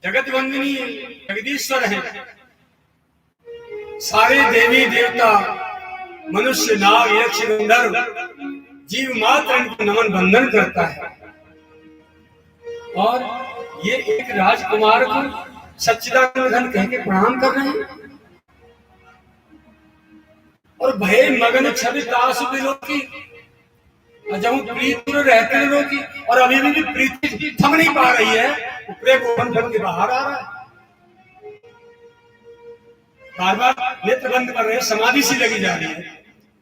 जगत वंदनी जगदीश्वर है। सारे देवी देवता, मनुष्य, नाग, यक्ष, गंधर्व, जीव मात्र इनको नमन बंदन करता है। और ये एक राजकुमार को सच्चिदानंद घन कह के प्रणाम कर रहे हैं। और भय मगन छवि तासु की जब प्रीति रहते हैं लोग की, और अभी भी प्रीति थम नहीं पा रही है। ऊपरे गोपन बन के बाहर आ रहा है, बार बार नेत्र बंद कर रहे हैं, समाधि सी लगी जा रही है।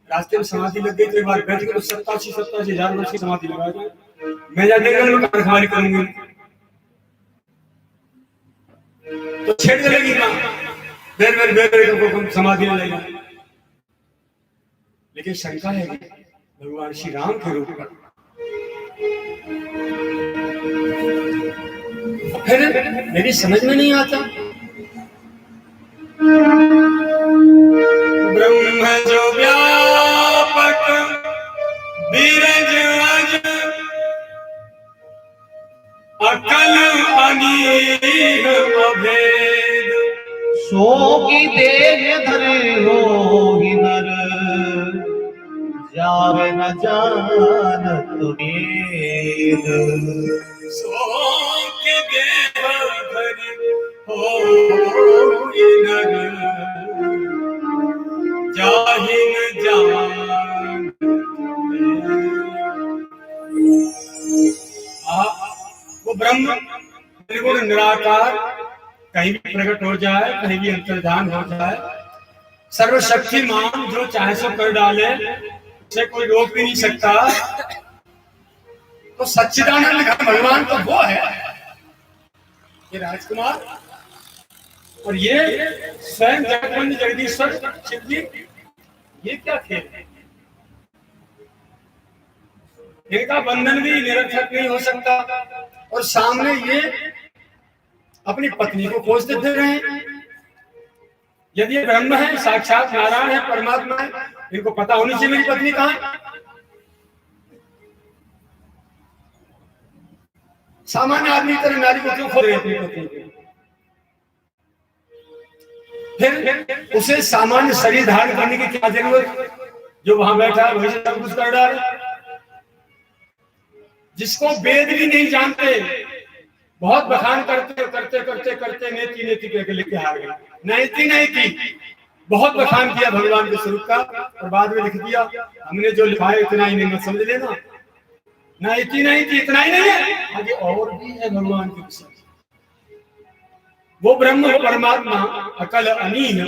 रास्ते में समाधि लग गई तो एक बार बैठ के 87,000 वर्ष की समाधि लगा दी। मैं जाके रखवाली करूंगी तो छेड़ लगेगी मां, बेर समाधि में लगेगा। लेकिन शंका है भगवान श्री राम के रूप पर। फिर मेरी समझ में नहीं आता, ब्रह्म जो व्यापक बीरज अज अकल अनीह अभेद, सो की देह धरे हो ही नर, जावे न जानत वेद। सो की देह धरे हो ही नर, जाहि न जानत वेद। वो ब्रह्म निर्गुण निराकार कहीं भी प्रकट हो जाए, कहीं भी अंतर्धान हो जाए, सर्वशक्तिमान जो चाहे सो कर डाले, उसे कोई रोक भी नहीं सकता। तो सच्चिदानंद घन भगवान तो वो है, ये राजकुमार, और ये स्वयं जगतवंदनी जगदीश्वर शिव जी। ये क्या खेल है? इनका बंधन भी निरर्थक नहीं हो सकता। और सामने ये अपनी पत्नी को खोजते फिर रहे हैं। यदि ये ब्रह्म है, साक्षात नारायण है, परमात्मा है, इनको पता होनी चाहिए मेरी पत्नी कहाँ है। सामान्य आदमी तरह नारी को क्यों खोज रहे अपनी पत्नी को? फिर उसे सामान्य शरीर धारण करने की क्या जरूरत? जो वहां बैठा है वही सब कुछ कर डाले। जिसको वेद भी नहीं जानते, बहुत बखान करते करते करते करते नेति नेति करके लिख के हार गए। नैति नहीं थी, बहुत बखान किया भगवान के स्वरूप का, और बाद में लिख दिया हमने जो लिखा है इतना ही नहीं, मत समझ लेना। नैति नहीं थी, इतना ही नहीं है, आगे और भी है भगवान के विषय। वो ब्रह्म परमात्मा अकल अनीह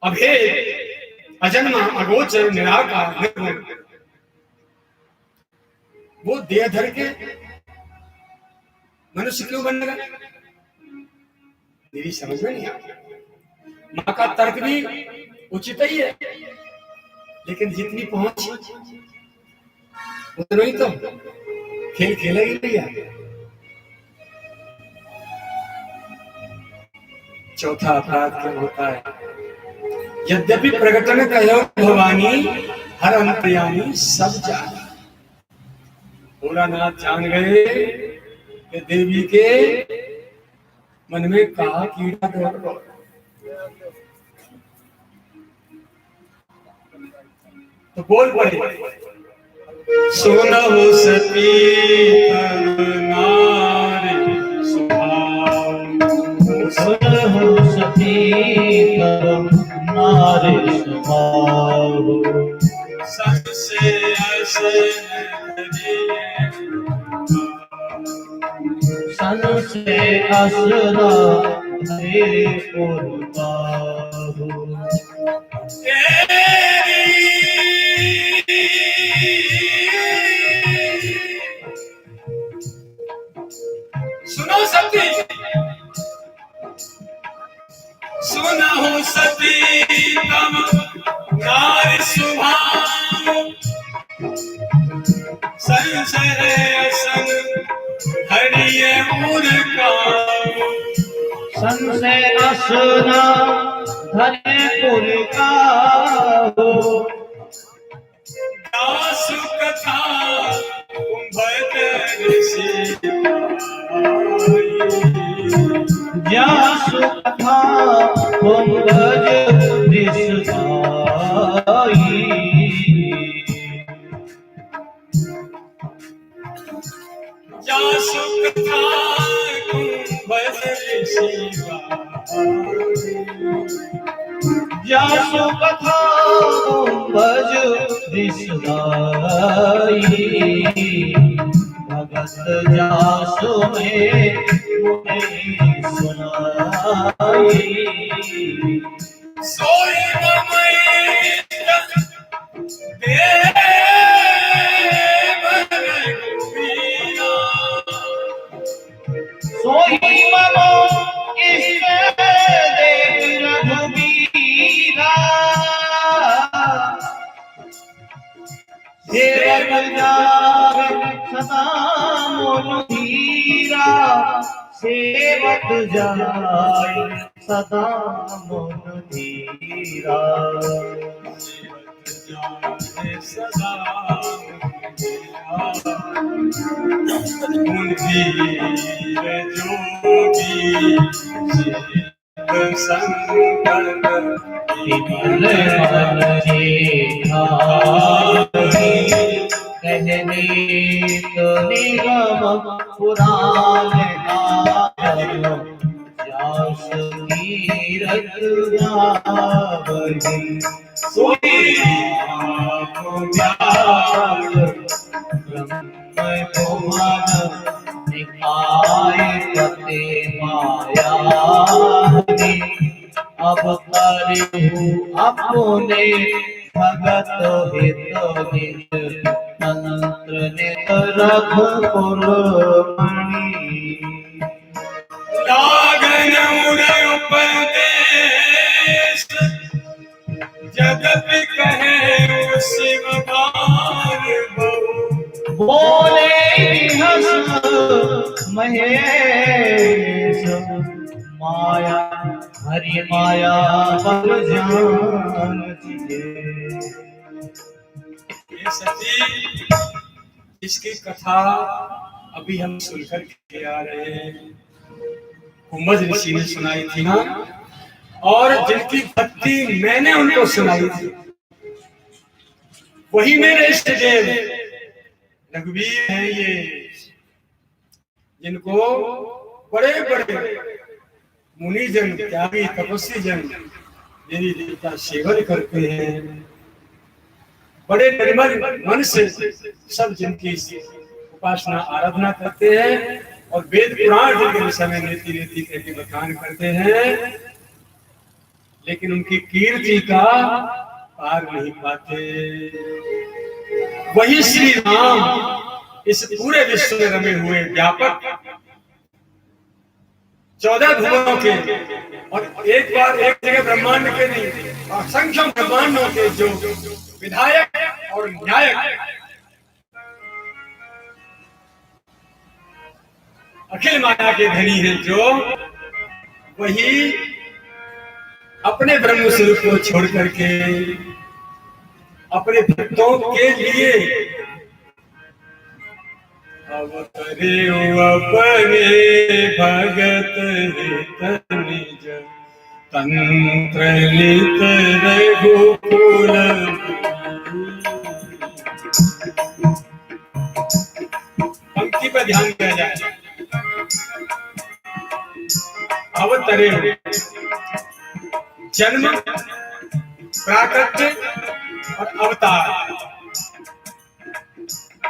अभेद अजन्मा अगोचर निराकार निर्गुण, वो देह धर के मनुष्य क्यों बन गया? मेरी समझ में नहीं आता। मां का तर्क भी उचित ही है, लेकिन जितनी पहुंच उतना ही तो खेल खेला ही नहीं है। चौथा अपराध क्या होता है? यद्यपि प्रकटन कहो भवानी हर अंतर्यामी सब जाने। भोलानाथ जान गए कि देवी के मन में कहा कीड़ा दौड़ गया। तो बोल पड़े, सुनहु सती नारी सुभाव, सुनहु सती नारी सुभाव, सबसे सन से असरा हरे पुरबाहु। सुनो सती, सुनो सती तम नारी सुभाव, संशय असन हरिये उरकाव, संशय असना धरे पुरकाव, दासु कथा कुंभत ऋषि जासु कथा कुंभज दिसदाई। जासु कथा कुंभज दिसदाई। जासु कथा कुंभज दिसदाई। भगत जासु में मुनि सुनाई। सोई देव रघुवीरा। सोई मनो इष्ट देव रघुवीरा। सेवक जाए सदा मोर धीरा। सेवक जाए सदा मोर धीरा। सदा मुंदीर जोगी शिव शंकर विमल मन जेठाई। कहने तो निगम पुराण गावै। जास तीरथ गावै। सोई आपको ज्ञान ब्रह्म भुवन निकाय पते माया। अब करहु अपने भगत हित निज। तंत्र नित रघुपुर मणि। लागन उदय उपदेश जगत कहे शिव बार बहु। बोले हंस महेश। माया हरि माया बल जान जिये। ये सती जिसकी कथा अभी हम सुनकर के आ रहे हैं, कुंभज ऋषि ने सुनाई थी ना, और जिनकी भक्ति मैंने उनको सुनाई थी, वही मेरे इष्ट देव रघुवीर हैं ये, जिनको बड़े बड़े मुनिजन, त्यागी तपस्वी जन देवी देवता सेवन करते हैं। बड़े निर्मल मन से सब जिनकी उपासना आराधना करते हैं और वेद पुराण जिनके विषय में नीति नीति के बखान करते हैं, लेकिन उनकी कीर्ति का पार नहीं पाते। वही श्री राम इस पूरे विश्व में रमे हुए व्यापक 14 भुवनों के, और एक बार एक जगह ब्रह्मांड के नहीं, असंख्य ब्रह्मांडों के जो विधायक और न्यायक, अखिल माया के धनी हैं, जो वही अपने ब्रह्म स्वरूप को छोड़ करके अपने भक्तों के लिए अवतरे अपने भगत हित निज। तंत्र लित रघुकुल। पंक्ति पर ध्यान दिया जाए। अवतरे जन्म, प्राकट्य और अवतार,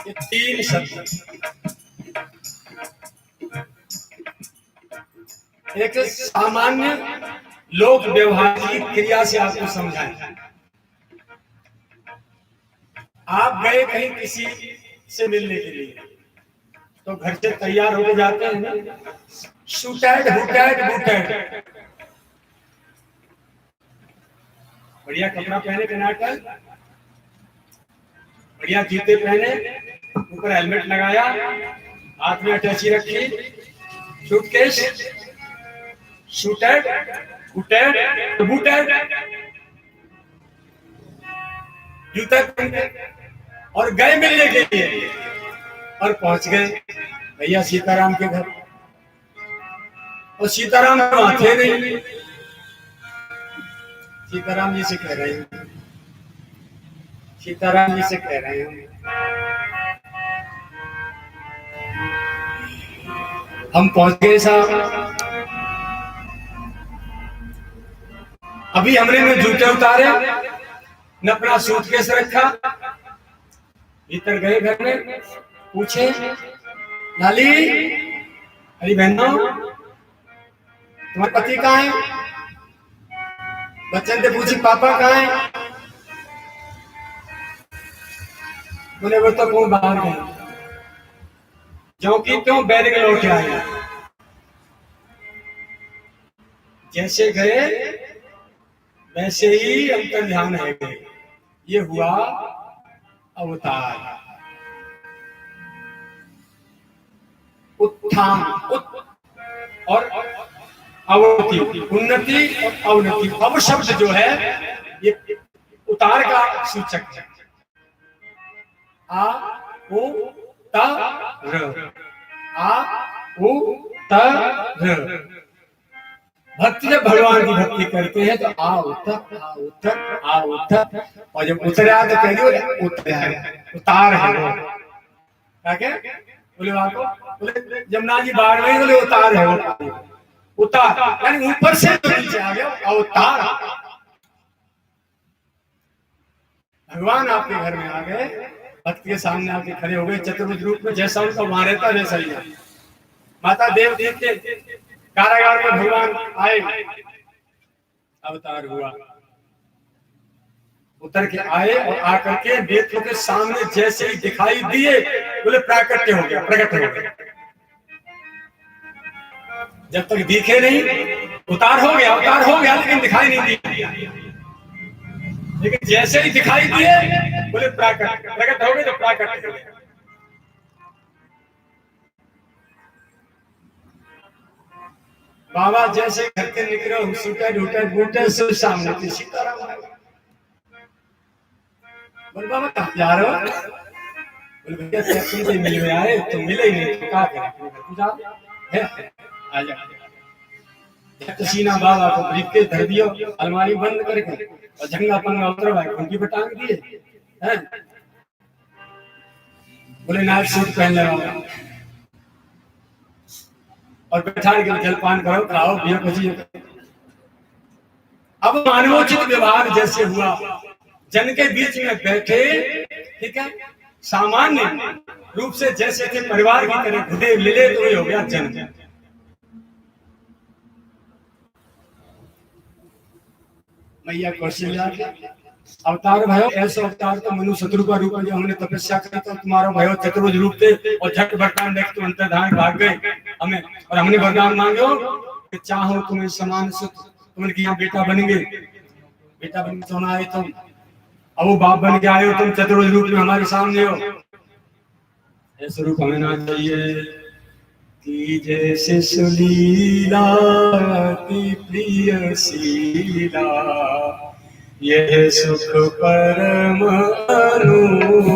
ये 3 शब्द। एक सामान्य लोक व्यवहार की क्रिया से आपको समझाएं। आप गए कहीं किसी से मिलने के लिए, तो घर से तैयार होके जाते हैं, सूटेड हुटेड बूटेड, बढ़िया कपड़ा पहने, टनाटन, बढ़िया जूते पहने, ऊपर हेलमेट लगाया, हाथ में अटैची रखी, सूटकेस, सूटेड हुटेड बूटेड, जूता पहने, और गए मिलने के लिए, और पहुंच गए भैया सीताराम के घर। और सीताराम वहां थे नहीं। सीताराम जी से कह रहे हैं, सीताराम जी से कह रहे हैं, हम पहुंच गए साहब। अभी हमने न जूते उतारे न अपना सूटकेस रखा, भीतर गए घर में, पूछे लाली, अरे बहनों तुम्हारे पति कहाँ है? बच्चन से पूछी पापा कहाँ है? बोले वो तो कौन बाहर गए, जो कि क्यों बैरिक लौट आए। जैसे गए वैसे ही अंतर ध्यान है गए। ये हुआ अवतार। उत्थान और अवनति, उन्नति और अवनति। अव शब्द जो है ये उतार का सूचक है। आ उ त र, आ उ त र। भक्ति जब भगवान की भक्ति करते हैं तो आ उतर, आ उतर, आ उतर, और जब उतरा तो कह दियो उतरा है, उतार है वो। क्या बोले वहां को, बोले जमुना जी बाढ़ में, बोले उतार है वो, उतार यानी ऊपर से तो नीचे आ गया, अवतार। भगवान आपके घर में आ गए, भक्त के सामने आके खड़े हो गए चतुर्भुज रूप में, जैसा उनका वहां रहता वैसा ही है। माता देव के कारागार में भगवान आए, अवतार हुआ, उतर के आए और आकर के नेत्रों के सामने जैसे ही दिखाई दिए, बोले प्राकट्य हो गया, प्रकट हो गया। जब तक दिखे नहीं, उतार हो गया, उतार हो गया, लेकिन दिखाई नहीं दिया। लेकिन जैसे ही दिखाई दिए, बोले प्राकट, प्रकट हो गए तो प्राकट्य हो गया। बाबा जैसे घर के निकले, सूटे ढूटे बूटे से सामने थे सीताराम। बोल बाबा कहाँ जा रहे हो? बोले भैया तुमसे मिलने आए, तुम मिले ही नहीं तो क्या करें, आ जा। सीना बाबा को ब्रीफकेस धर दियो, अलमारी बंद करके और झंगा पंगा उतरवाए, उनकी बटांग दिए हैं। बोले नाइट सूट पहन लगाओ और बैठा के जलपान करो, खाओ पियो कुछ। अब मानवोचित व्यवहार जैसे हुआ, जन के बीच में बैठे, ठीक है, सामान्य रूप से जैसे थे परिवार की तरह घुटे मिले, तो ये हो गया जन। मैया कौशल्या अवतार भयो, ऐसा अवतार तो मनु शत्रु का रूप है, जो हमने तपस्या करी तो तुम्हारा भयो चतुर्भुज रूप थे, और झट वरदान देख तो अंतर्धान भाग गए हमें, और हमने वरदान मांगे हो कि चाहो तुम्हें समान सुख, तुमने यहाँ बेटा बनेंगे, बेटा बन के आए तुम, अब वो बाप बन के आए हो तुम, चतुर्भुज रूप में हमारे सामने हो। ऐसा रूप हमें ना चाहिए कि जैसे सुलीला अति प्रिय शीला, यह सुख परम अनूठा।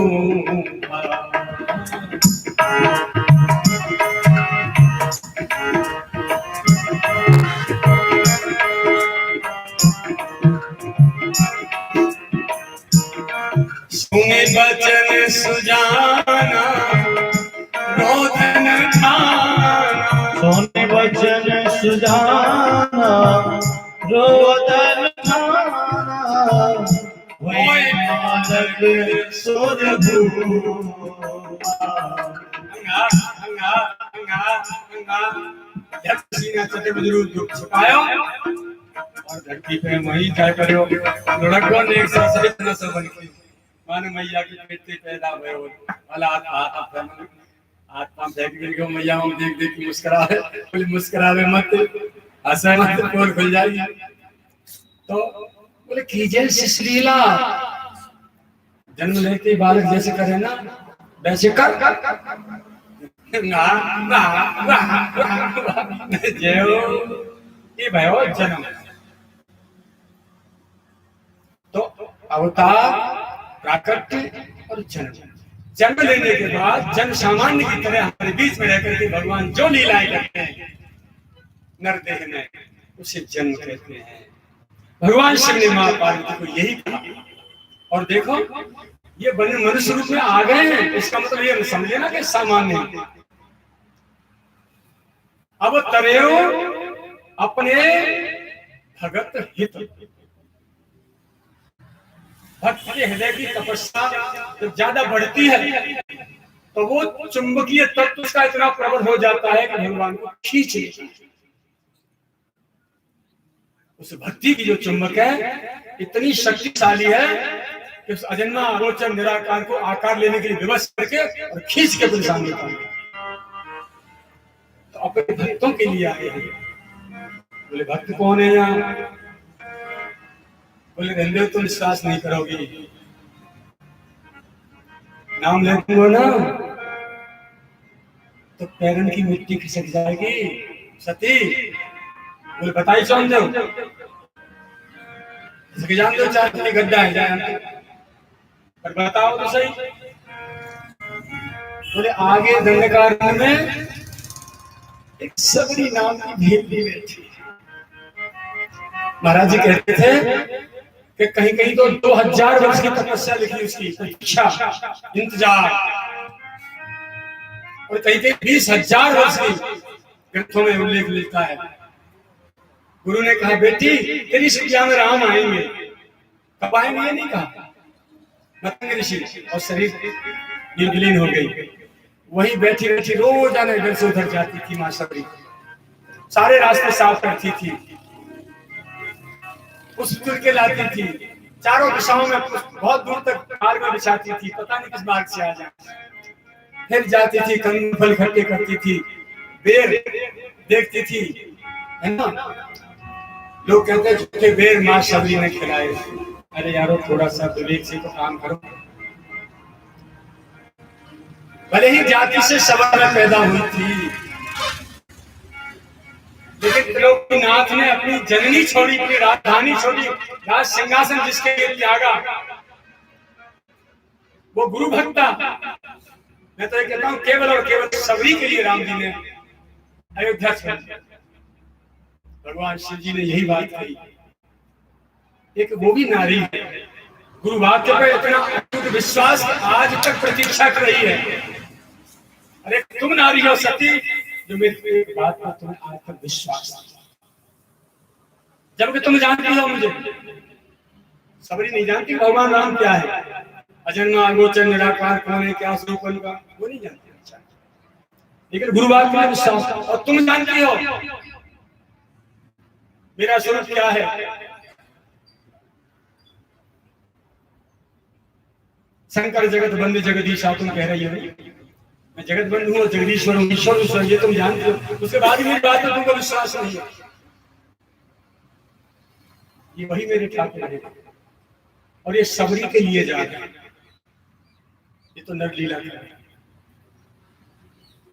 सुने बचन सुजाना रोदन खाना, सुने बचन सुजाना रोदन खाना, होए मादक सुर छुपायो और धरती पे वही क्या करो, लड़कों ने एक संस्कृत न सबन की माने मैया की बेटी पैदा हुए वाला आत्मा देख के मैया हम देख देख के मुस्कुरा रहे, बोले मुस्कुरावे मत, हंसे मत, पोल खुल जाएगी। तो बोले कीजिए शिशलीला, जन्म लेते ही बालक जैसे करे ना वैसे कर, ये भयो जन्म। तो अवतार, प्राकट्य और जन्म। जन्म लेने के बाद जन सामान्य की तरह हमारे बीच में रहकर के भगवान जो लीलाएं करते हैं नरदेह में, उसे जन्म कहते हैं। भगवान शिव ने मां पार्वती को यही कहा। और देखो ये बने मनुष्य रूप में आ गए हैं, इसका मतलब ये समझे ना कि सामान्य है। अब तरेओ अपने भगत हित, भक्त के हृदय की तपस्या जब ज्यादा बढ़ती है तो वो चुंबकीय तत्व उसका इतना प्रबल हो जाता है कि भगवान को खींच लेता है। उस भक्ति की जो चुंबक है इतनी शक्तिशाली है कि उस अजन्मा अगोचर निराकार को आकार लेने के लिए विवश करके और खींच के अपने सामने लाता है। तो अपने भक्तों के लिए आए हैं। बोले भक्त कौन है यहाँ? बोले धंधे तुम विश्वास नहीं करोगी, नाम ले दूंगा ना तो पैरन की मिट्टी खिसक जाएगी। सती बोले बताइए कौन दो, जान दो चार गड्ढा है जाए पर बताओ तो सही। बोले आगे दंडकार में एक सबरी नाम की भेदी बैठी। महाराज जी कहते थे कि कहीं कहीं तो 2000 वर्ष की तपस्या लिखी उसकी, इच्छा इंतजार, और कहीं कहीं 20,000 वर्ष की ग्रंथों में उल्लेख मिलता है। गुरु ने कहा बेटी तेरी शिक्षा में राम आएंगे, कब आएंगे ये नहीं कहा। मतंग ऋषि और शरीर विलीन हो गई। वही बैठी बैठी रोजाना इधर से उधर जाती थी मां सबरी, सारे रास्ते साफ करती थी, पुष्प तुल के लाती थी, चारों दिशाओं में बहुत दूर तक मार्ग में बिछाती थी, पता नहीं किस मार्ग से आ जाए। फिर जाती थी, कंद फल इकट्ठे करती थी, बेर देखती थी, है ना। लोग कहते झूठे बेर मां सबरी ने खिलाए। अरे यारो थोड़ा सा विवेक से तो काम करो। भले ही जाति से सबर में पैदा हुई थी, लेकिन त्रिलोकीनाथ ने अपनी जननी छोड़ी, अपनी राजधानी छोड़ी, राज सिंहासन जिसके लिए त्यागा, वो गुरु भक्ता। मैं तो ये कहता हूं केवल और केवल सबरी के लिए राम जी ने अयोध्या छोड़ दिया। भगवान शिव जी ने यही बात कही। एक वो भी नारी है, गुरु वाक्य पर इतना अटूट विश्वास आज तक प्रतीक्षा कर रही है। अरे तुम नारी हो सती जो मेरी बात पर तुम्हें आज तक विश्वास है, जबकि तुम जानती हो मुझे। सबरी नहीं जानती भगवान राम क्या है, अजन्मा अगोचर निराकार कौन है, क्या स्वरूप उनका, वो नहीं जानती। लेकिन गुरु वाक्य में विश्वास, और तुम जानती हो मेरा स्वरूप क्या है। शंकर जगत बंद जगदीशा तुम कह रही हो, मैं जगत बंधु हूँ, जगदीश्वर हूँ, ईश्वर, ये तुम जानते हो। उसके बाद मेरी बात में तुमको विश्वास नहीं है। ये वही मेरे ठाकुर है, और ये सबरी के लिए जा रहे हैं। ये तो नरलीला कर रहे हैं,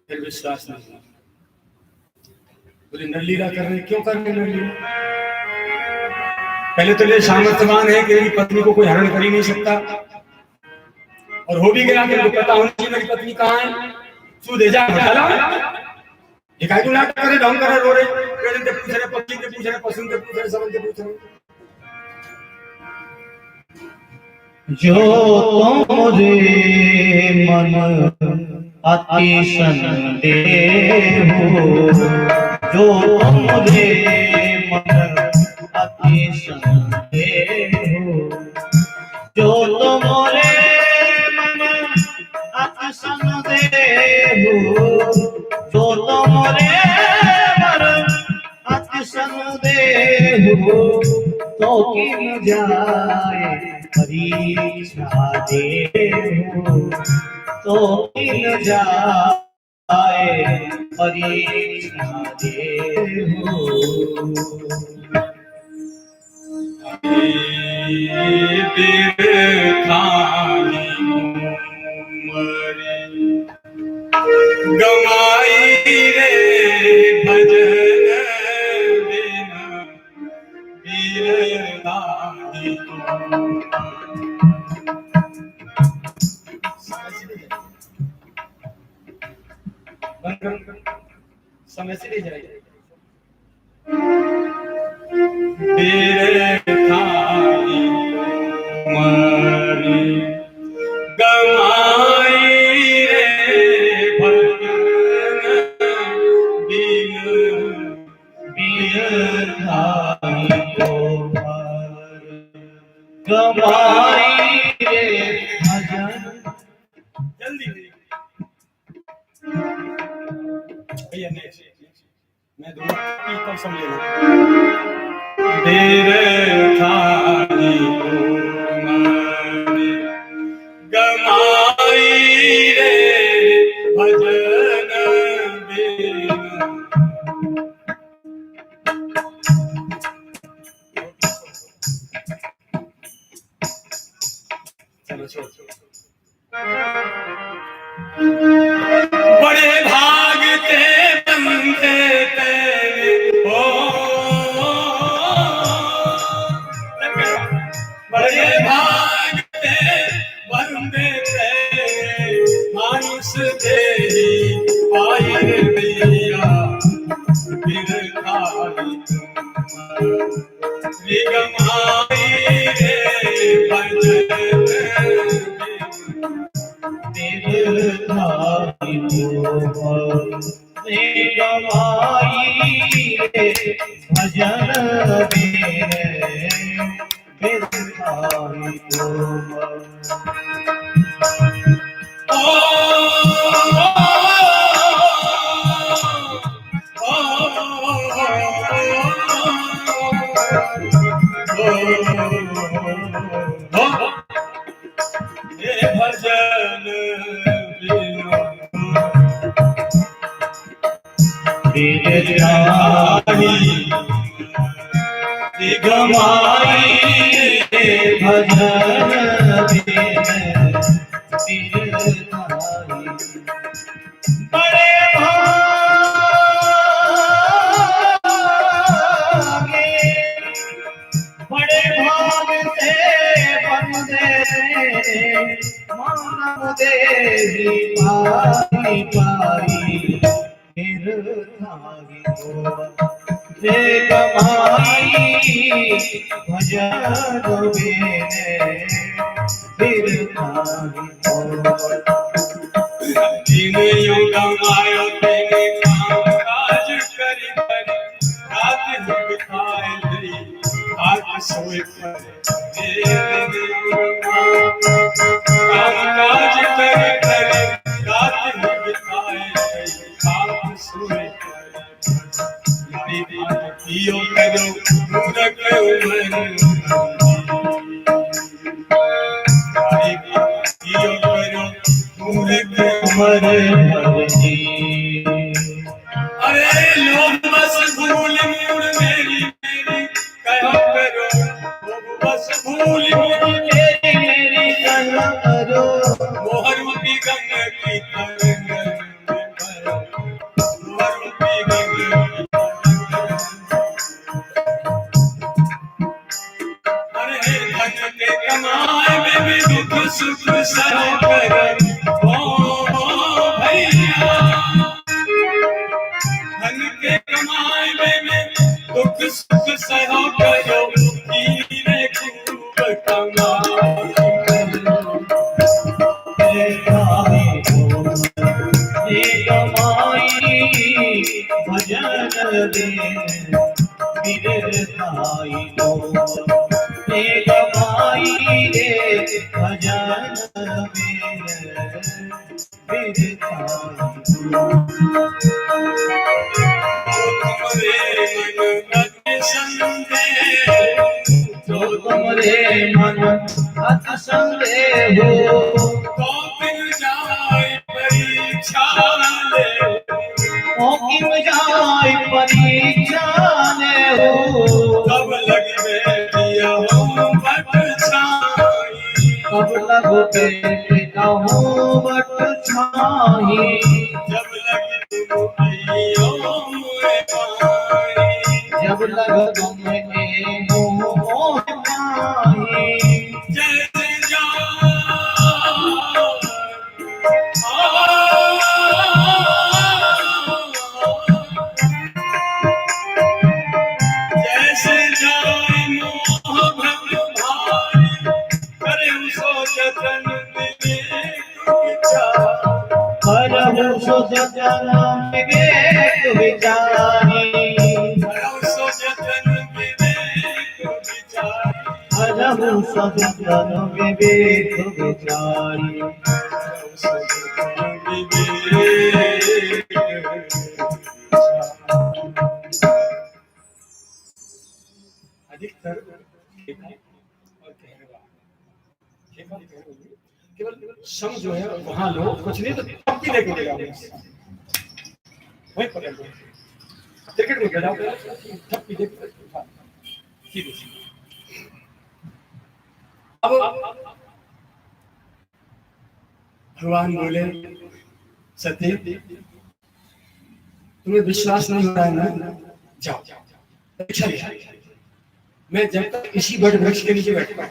फिर विश्वास नहीं। बोले नरलीला कर रहे, क्यों कर रहे नरलीला? पहले तो ये सामर्थ्यवान है कि मेरी पत्नी को कोई हरण कर ही नहीं सकता, और हो भी गया मेरे को पता होना चाहिए मेरी पत्नी कहाँ है। तू दे जा घटाला दिखाई तू नाटक करे, ढंग करे, रो रहे, पेड़ के पूछ रहे, पक्षी के पूछ रहे, पशु के पूछ रहे, सबन के पूछ रहे। जो तुमरे मन अति संदेह हो, जो तुमरे मन अति संदेह हो, जो तुमरे जो तुमरे मन अति संदेह हो, तो किन जाए परीक्षा देहु, तो किन जाए परीक्षा देहु। गमाई रे भजन बिना वीर नारी। समय से ले जाइए। मेरे थारी मरी गमाई रे भजन बिन बिन थारी को गवाई रे भजन। जल्दी भैया नेक्स्ट मैं दूंगा तब समझ लेना। तेरे थारी मरी गमाई रे भजन बिन। चलो छोड़। बड़े भाग ते बंदे तेरे हो, बड़े भाग ते बंदे तेरे मानुष देही पाई दिया बिन थारी गमाई रे भजन बिन थारी को गवाई रे भजन बिन थारी को। भजन बिन थारी गवाई रे भजन बिन थारी। बड़े भाग से बंदे मानव देही पाई पाई फिर थारी को गमाई भजन बिन थारी को। जिने यूं गमायो तेने काम काज करी करी रात बिताए ली आज सोए पड़े काम काज करी करी रात बिताए ली आज सोए पड़े पियो करो मूरख उमर पियो करो मूरख उमर भरती। अरे लोग बस भूल मूड मेरी मेरी कहो करो बस भूल मूड मेरी कहा करो मोहर की गंग की तरंग मोहर की गंग की अरे धन के कमाए में भी दुख सुख सह कर ओ भैया धन के कमाए में दुख सुख सह करो हीरे खूब गमाई भजन बिन थारी को गमाई रे भजन बिन तुमरे मन अति संदेह हो तो फिर जाए परीक्षा ले किम जाय परीक्षा ने हो कब लगे दिया हो बट छाई कब लगते पिता हो बट छाही जब लगे तुम आइयो मोरे पाई जब लग तुम के मोह पाही जैसे जैसे जाए सो जतन विवेक विचारी, करहु सो जतन विवेक विचारी, करहु सो जतन विवेक विचारी। करहु सो जतन विवेक अधिकतर और केवल सम जो है वहां लोग कुछ नहीं तो थप्पी लेके गया वही पकड़ लो क्रिकेट में गया थप्पी लेके अब भगवान बोले सती तुम्हें विश्वास नहीं हो रहा है ना, जाओ परीक्षा ले, मैं जब तक इसी बट वृक्ष के नीचे बैठूंगा।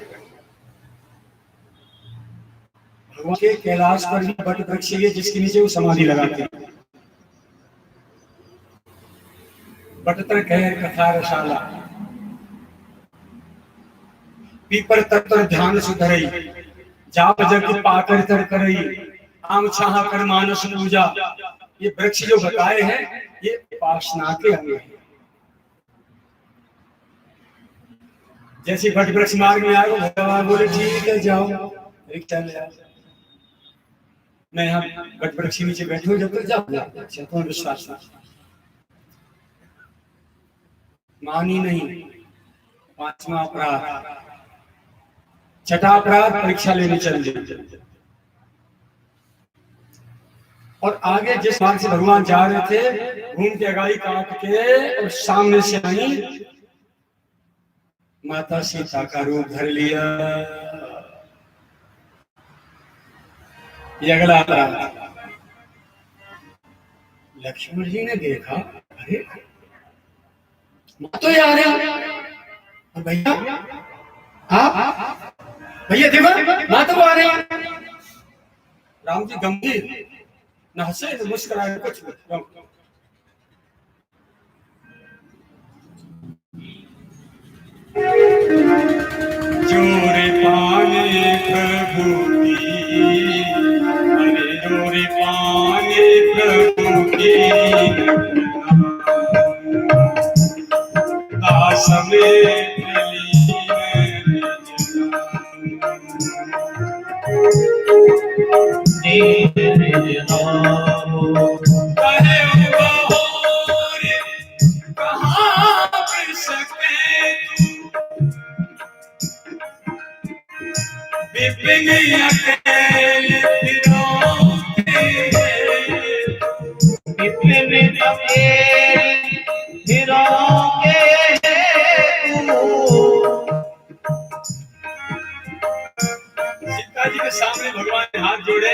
भगवान के कैलाश पर भी बट वृक्ष है जिसके नीचे वो समाधि लगाते हैं। बटतर कह कथा रसाला, पीपर तत्तर ध्यान सुधरई, जाप जग पाकर तर करई, आम छाह कर मानस पूजा। ये वृक्ष जो बताए हैं ये उपासना के अंग हैं। जैसे बट वृक्ष मार्ग में आए भगवान बोले ठीक है जाओ परीक्षा ले आओ, मैं यहाँ बट वृक्ष के नीचे बैठे हूँ जब तक जाओ। अच्छा तुम्हें विश्वास नहीं, मानी नहीं। पांचवा अपराध, छठा अपराध परीक्षा लेने चल गए। और आगे जिस मार्ग से भगवान जा रहे थे घूम के अगाई काट के और सामने से आई माता सीता का रूप धर लिया। ये अगला अपराध। लक्ष्मण जी ने देखा अरे माँ तो आ रहे और भैया आप भैया देखो माँ तो आ रहे हैं। राम जी गंभीर न हंसे न मुस्कुराए कुछ जोरे पाने प्रभु की, अरे जोरे पाने प्रभु की, दास में सीता जी के सामने भगवान ने हाथ जोड़े,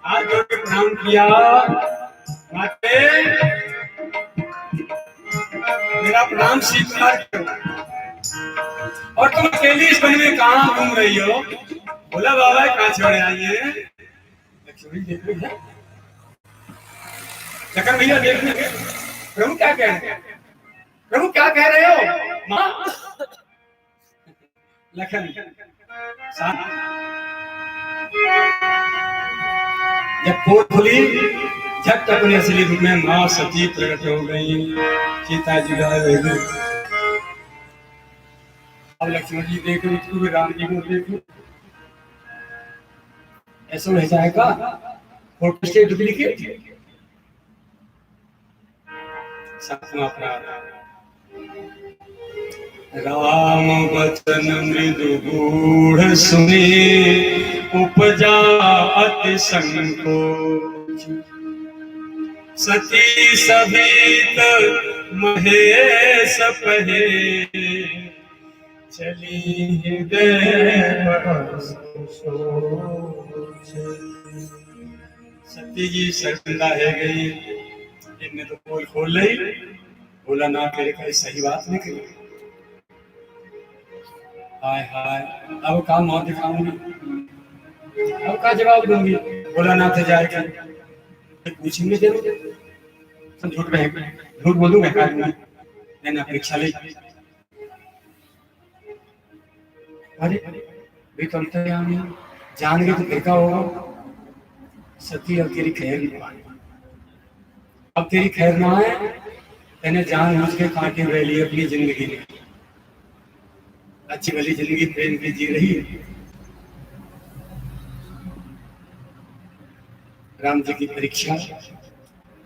हाथ जोड़ के प्रणाम किया। माते मेरा प्रणाम स्वीकार करो। और तुम अकेली इस वन में कहाँ घूम रही हो? बोला बाबा कहाँ छोड़े आइए। लक्ष्मण देख रही है, लखन भैया देख रहे हैं प्रभु क्या कह रहे हैं, प्रभु क्या कह रहे हो माँ? लखन जब पोत खुली झट अपने असली रूप में माँ सती प्रकट हो गई। सीता जी गायब हो गई। अब लक्ष्मण जी देख रहे राम जी को देखो ऐसा रह जाएगा फोटो से डुप्लीकेट। सातवां अपराध, राम वचन मृदु गूढ़ सुनी, उपजा अति संकोच, सती सहित महेश पहे, चली हृदय सती जी शर्मिंदा है गई। इनने तो पोल खोल ली, बोला ना करे कहीं सही बात नहीं कही। हाय हाय अब का मौत दिखाऊंगी, अब का जवाब दूंगी। बोला ना थे जाएगा पूछेंगे जरूर, झूठ बोलूंगा मैंने परीक्षा ली। अरे भी तो जान गए तो फिर क्या होगा? सती अब तेरी खैर न आए, अब तेरी खैर ना आए, मैंने जान बुझ के कांटे रह लिए अपनी जिंदगी में, अच्छी भली जिंदगी प्रेम की जी रही है। राम जी की परीक्षा,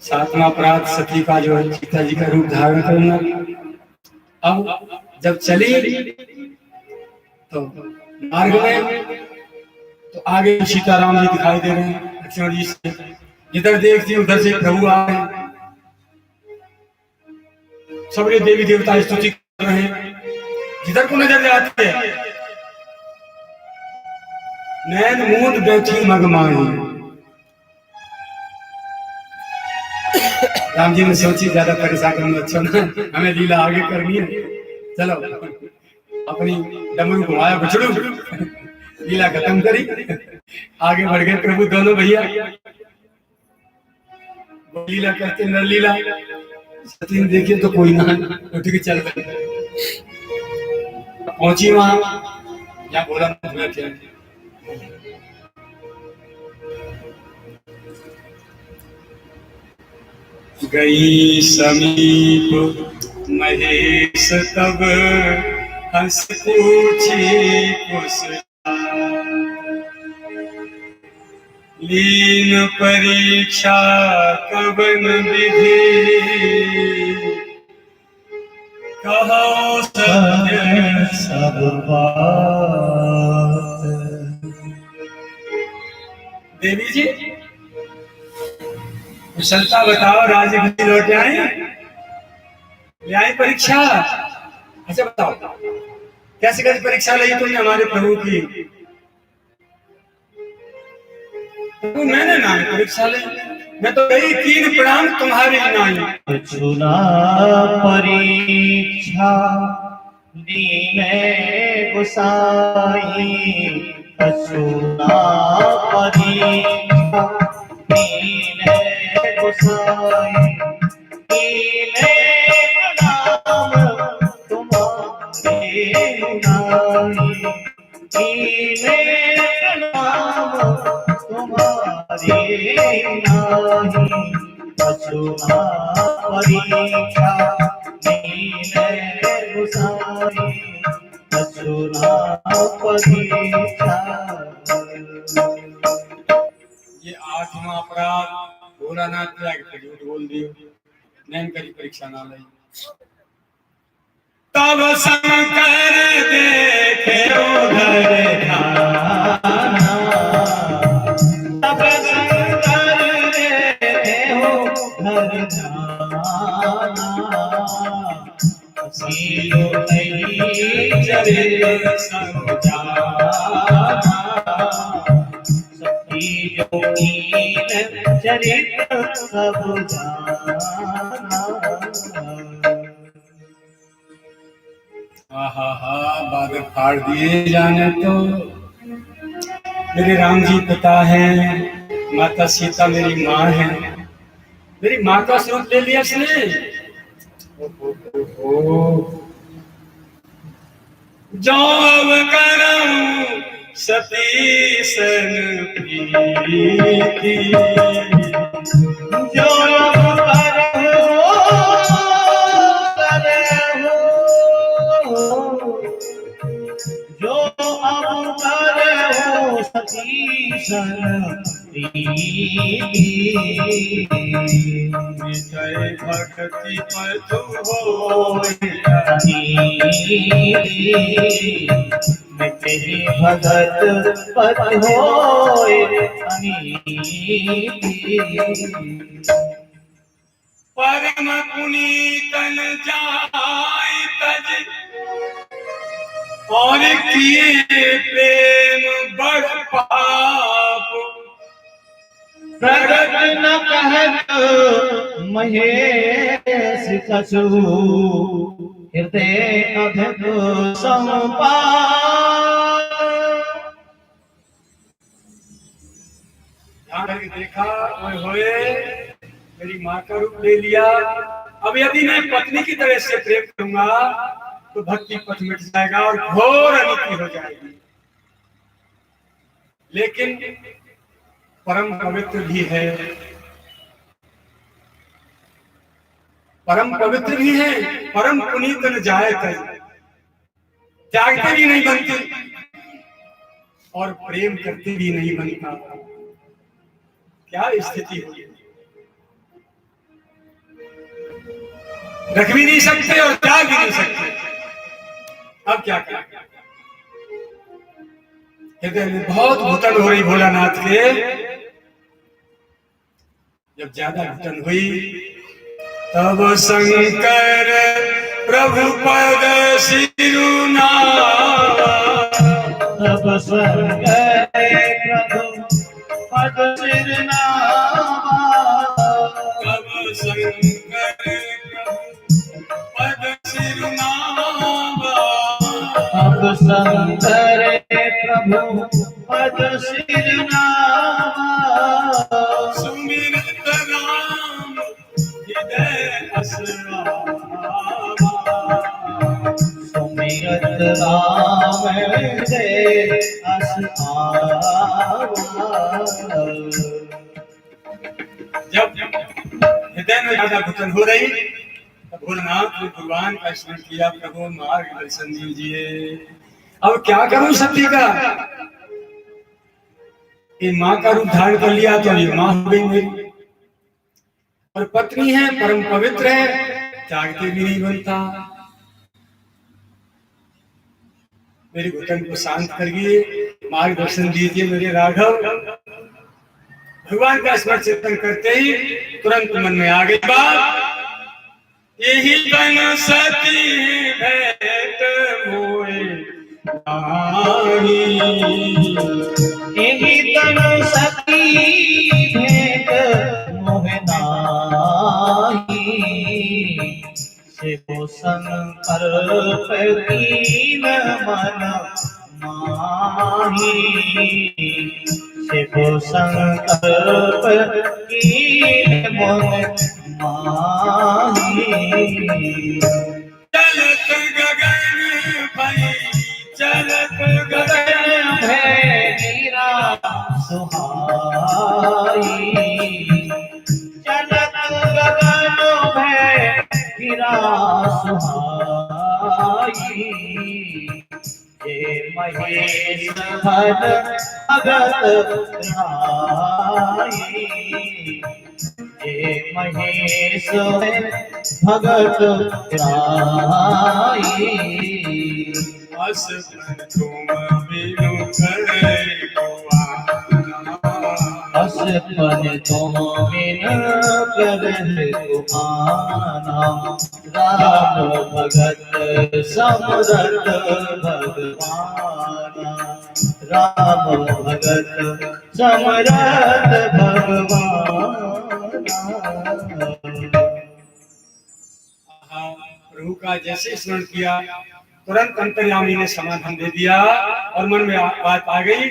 सातवां अपराध सती का जो है सीता जी का रूप धारण करना। अब जब चली तो मार्ग में तो आगे सीताराम जी दिखाई दे रहे हैं लक्ष्मण जी से, जिधर देखती उधर से प्रभु आ रहे हैं, सबरे देवी देवता स्तुति कर रहे हैं, जिधर को नजर जाती है नैन मूंद बैठी मगमाई। राम जी ने सोची ज्यादा परेशान करना अच्छा ना, हमें लीला आगे करनी है, चलो अपनी डमरू घुमाया बछड़ू, लीला खत्म करी, आगे बढ़ गए प्रभु दोनों भैया, लीला करते नर लीला। सती ने देखिए तो कोई ना, उठ के चल गए, पहुंची वहां या बोला बैठे, गई समीप महेश तब हंस पूछी कुशला, लीन परीक्षा कवन विधि, कहो सत्य सब बात। देवी जी कुशलता बताओ, राजगति लौट आए, ले आई परीक्षा। अच्छा बताओ कैसे कैसे परीक्षा ली तुमने हमारे प्रभु की? प्रभु मैंने ना परीक्षा ली, मैं तो गई 3 प्रणाम तुम्हारी नाई। चुना परीक्षा दीने गुसाई, चुना परीक्षा दीने गुसाई, दीने प्रणाम तुम्हारे नाई, दीने प्रणाम तुम्हारे नाई, चुना परीक्षा दीने गुसाई, चुना परीक्षा। ये 8वां अपराध भोलानाथ के झूठ बोल दियो, नैन करी परीक्षा ना लाई। तब शंकर देखे उधर ध्याना, तब शंकर देखे उधर ध्याना, सीलो नहीं चरित्र सब जाना, सती जोगीन चरित्र सब जाना। हा बादल फाड़ दिए जाने तो। मेरे राम जी पिता हैं, माता सीता मेरी माँ है, मेरी माँ का स्वरूप ले लिया इसने। जो अब करऊं सती सन प्रीति, जो अब जो अब करे सती सन जय भक्ति पथु हो तेरी भगत पद होए परम पुनीतन जाय तज, और किए प्रेम बड़ पाप, प्रगट न कहत महेश कछु, हृदय अधक संपा। ध्यान करके देखा, ओए होए मेरी माँ का रूप ले लिया। अब यदि मैं पत्नी की तरह से प्रेम करूंगा तो भक्ति पथ मिट जाएगा और घोर अनिति हो जाएगी। लेकिन परम पवित्र भी है, परम पवित्र भी है, परम पुनीत न जाए कहीं, त्यागते भी नहीं बनते और प्रेम करते भी नहीं बनता। क्या स्थिति होगी, रख भी नहीं सकते और त्याग भी नहीं सकते। अब क्या करें? हृदय में बहुत घुटन हो रही भोलानाथ के। जब ज्यादा घुटन हुई तब शंकर प्रभु पद सिरुनावा, तब शंकर प्रभु पद सिरुनावा, तब शंकर प्रभु पद सिरुनावा, तब शंकर प्रभु पद सिरुनावा, सुमिरत राम हृदय असरावा, सुमिरत राम हृदय असरावा। जब हृदय में ज्यादा घुटन हो रही तब भोलेनाथ ने भगवान का स्मरण किया, प्रभु मार्गदर्शन दीजिए। अब क्या करूं सती का, ये माँ का रूप धारण कर लिया तो ये माँ हो गई मेरी, और पत्नी है, परम पवित्र है, त्यागते भी नहीं बनता। मेरी घुटन को शांत करिए, मार्गदर्शन दीजिए मेरे राघव। भगवान का स्मरण चिंतन करते ही तुरंत मन में आ गई बात, यही बन सती भेंट मोए नारी, यही तन सती भेंट मोहे नाही, शिव संकल्प कीन मन माही, शिव संकल्प कीन मन माही। चलत गगन भई, चलत गगन है मीरा सुहाई, चलत गगन है मीरा सुहाई, ये महेश भज भगत राई, ये महेश भगत राई। अस पर तुम बिनु करे कुआना, अस पर तुम बिन करे कुआना, राम भगत समरथ भगवाना, राम भगत समरथ भगवाना। प्रभु का जैसे स्मरण किया तुरंत अंतर्यामी ने समाधान दे दिया और मन में बात आ गई,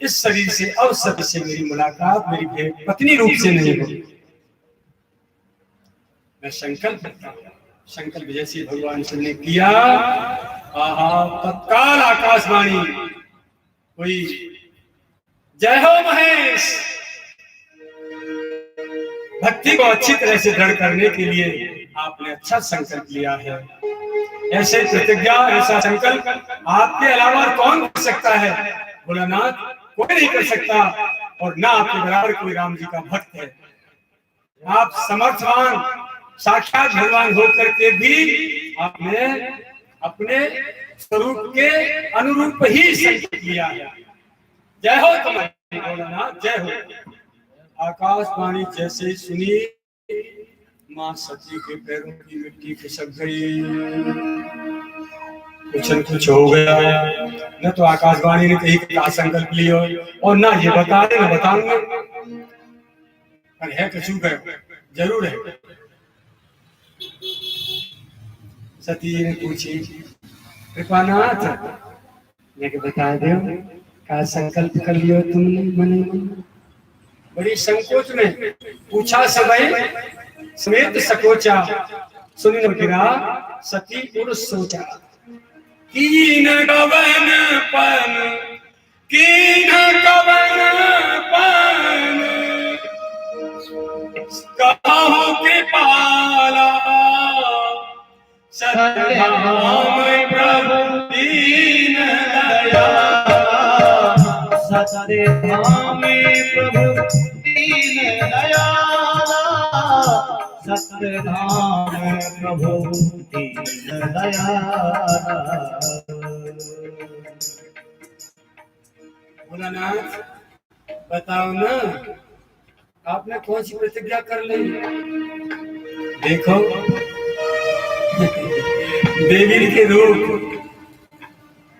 इस शरीर से अब सत्य से मेरी मुलाकात मेरी पत्नी रूप से नहीं होगी। मैं संकल्प करता हूं। संकल्प जैसे भगवान से ने किया, तत्काल आकाशवाणी हुई, जय हो महेश। भक्ति को अच्छी तरह से दृढ़ करने के लिए आपने अच्छा संकल्प लिया है। ऐसे प्रतिज्ञा, ऐसा संकल्प आपके अलावा कौन कर सकता है? भोलानाथ कोई नहीं कर सकता, और ना आपके बराबर कोई राम जी का भक्त है। आप समर्थवान साक्षात भगवान होकर के भी आपने अपने स्वरूप के अनुरूप ही संकल्प लिया है। जय हो तुम्हारी भोलानाथ, जय हो। आकाशवाणी जैसे सुनी, मां सती के पैरों की मिट्टी खिसक गई, कुछ न कुछ हो गया। न तो आकाशवाणी ने कहीं क्या संकल्प लिया और ना ये बता रहे न बताऊंगे, पर है कुछ जरूर है। सती ने पूछी, कृपानाथ मैं बता दो क्या संकल्प कर लियो तुमने मन में? बड़ी संकोच में पूछा, समय समेत सकोचा, सुन गिरा सती उड़ सोचा, कीन गवन पन, कीन गवन पन काहू कृपाला सत्यधाम प्रभु दीन दयाला सत्यधाम प्रभु दीन दयाला सत्यधाम प्रभु दीन दयाला। भोलानाथ बताओ ना, आपने कौन सी प्रतिज्ञा कर ली? देखो देवी के रूप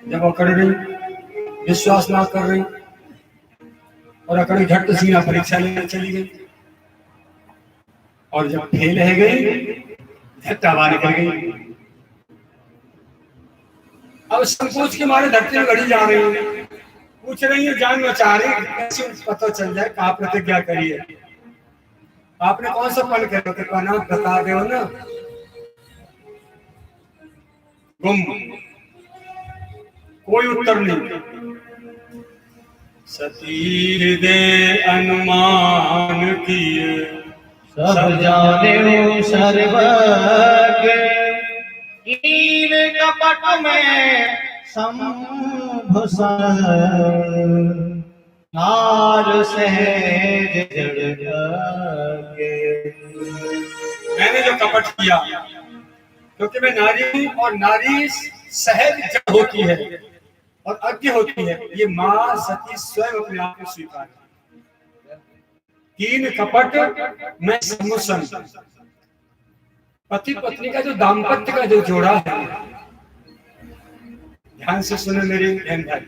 जब अकड़ रही, विश्वास ना कर रही और अकड़ी झट सीना परीक्षा लेने चली गई, और जब फेल है गई झट्टा बाहर निकल गई। अब संकोच के मारे धरती में गड़ी जा रही है, पूछ रही है, जान बचा रही, कैसे पता चल जाए कहा प्रतिज्ञा करी है। आपने कौन सा पल कर नाम बता दो ना। गुम, कोई उत्तर नहीं। सती दे अनुमान किए सब जाने सर्वज्ञ कीन कपट में शंभु नार सहज जड़ के। मैंने जो कपट किया, क्योंकि मैं नारी हूं और नारी सहज जड़ होती है और अज्ञ होती है, ये मां सती स्वयं अपने आप को स्वीकार। कीन कपट में समुसन, पति पत्नी का जो दाम्पत्य का जो जोड़ा है, ध्यान से सुने मेरे बहन भाई,